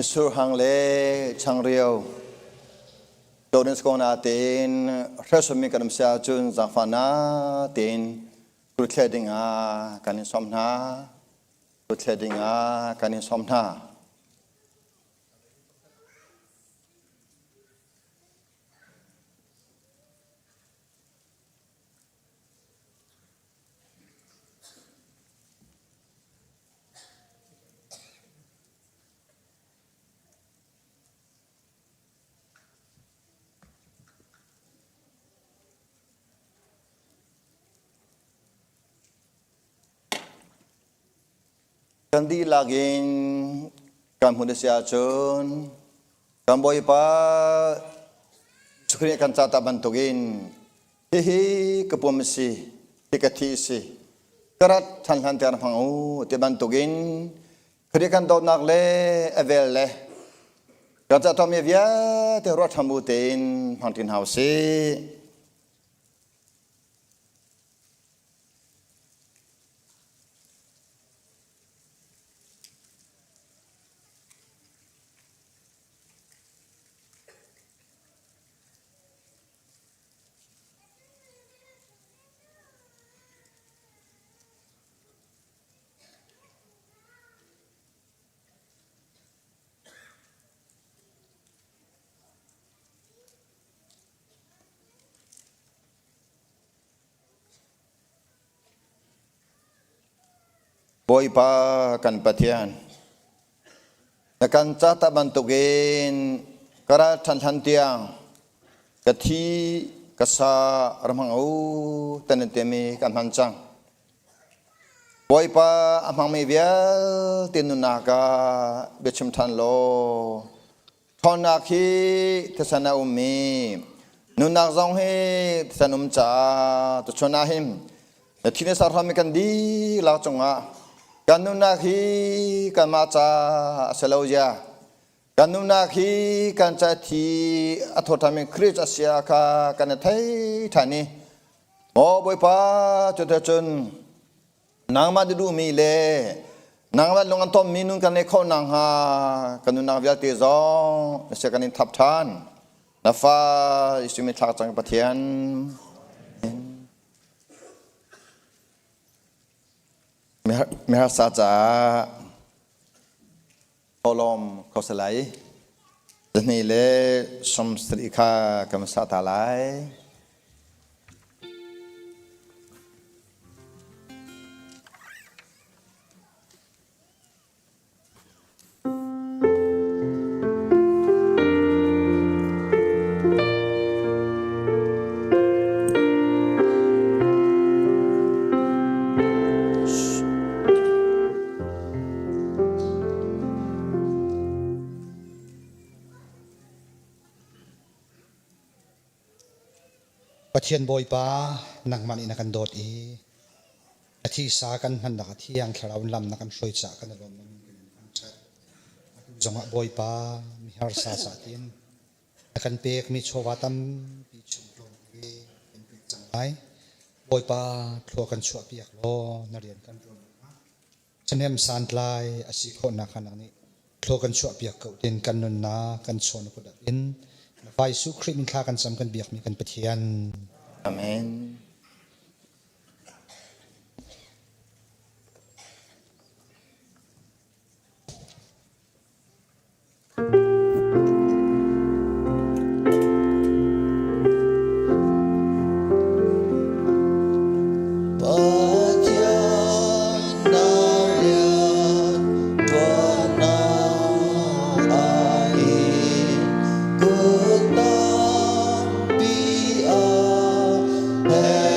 มิสูฮังเลชังเรียวโดนสกอนาเตนเรสมิกันมเสียจุนจากฟานาเตนกรุเทดิงอากันนิสมนากรุเทดิงอากันนิสมนากันดีลากินกันหุ่นเสียจุนกันบอยป้าสุขเรียกันจัตบันตุกินฮิกปุ่มสิฮิกทีสิกระทันทันเตอร์ฟังอูเตบันตุกินครีกันโดนักเล่เอเวลเล่กันจัตมีเวียเตรอดทำบุตินพังทินเฮาสิบอยป้ากันปะเทียนนักการจัตบันตุกินกระทันทันเตียงกะทีกษารมังอูตันเตมีกันหันจังบอยป้าอมังมีเวียตินุนากาเบชิมทันโลทอนักฮีเทศนาอุมีนุนักจงฮีเทศนุมจ่าตุชนาหิมทีนี้สารมีกันดีลาจงอากันนุนักฮีกันมาจ่าเสลายากันนุนักฮีกันจัดที่อัฐทามิคริสต์เสียคากันไทยฐานีโอ้บอยป้าจุดจุนนางมาดูมีเล่นางว่าลงอันต้มมีนุนกันในข้อนางหากันนุนางวิลติซองเสียกันในทับทานนับฟ้าอิสุมิทักจังปะเทียนเมหาสาจาโอลมโคสไลจะนี่เล่สมสติคากรรมสาตาไลปะเทียนบอยป้านักมันอินักันโดดอีอาทิสากันหันนักที่ยังแค่เราลำนักกันช่วยจากกันลมมันจงบอยป้ามีฮาร์ซาสาตินนักกันเปกมีโชวาตัมปีชุมโลนเป็นปีจังไรบอยป้าทัวกันชัวเปียกโลนักเรียนกันรวมฉันเอ็มซานไลอาศิโคนักขนาดนี้ทัวกันชัวเปียกเก่าเด่นกันนนนากันโซนกุดับอินไฟสุคริมินคากันสำกันเบียกมีกันปะเทียนอาเมนHey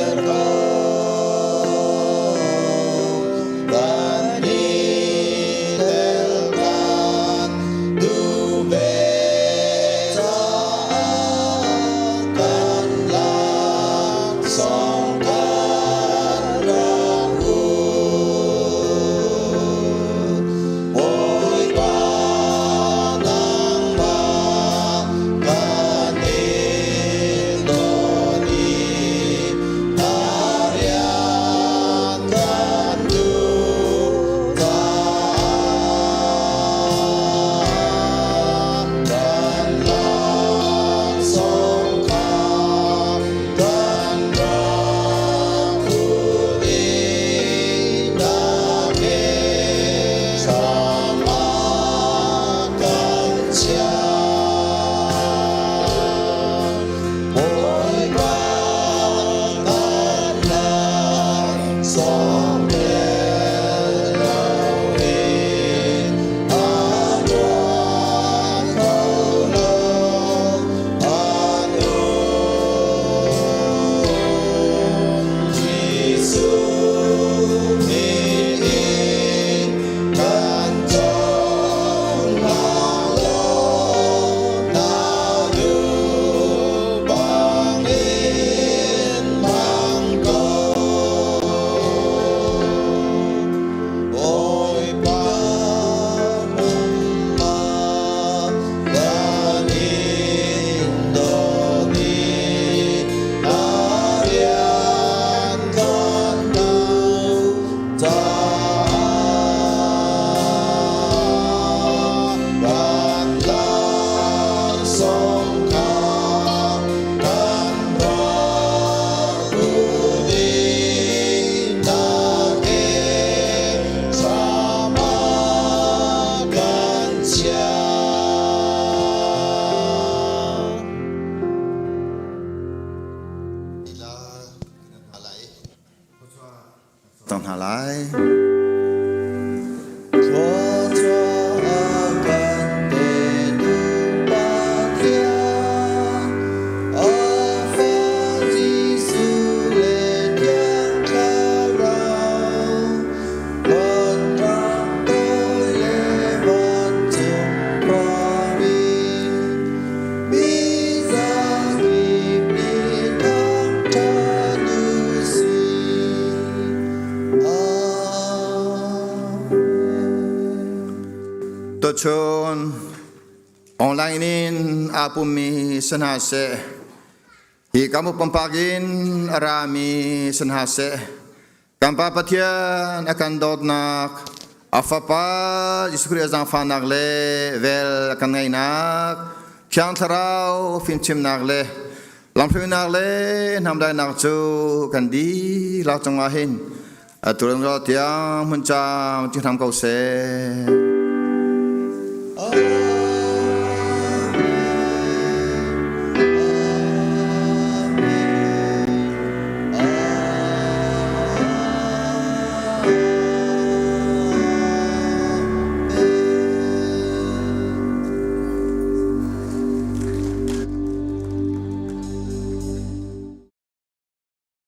หาไล ตัวชนออนไลน์นี้อาปุมีสนหาเสฮีกามุปปากินอารามีสนหาเสกัมปาปะเทียนอาการดอดนักอาฟาปายิสุคริยาจังฟานักเลเวลกันไงนักเพียงทราวฟิมชิมนักเลลำพูนักเลนำได้นักจูกันดีเราจังมาเห็นตัวเราเตียงมันจะจึงทำเขาเส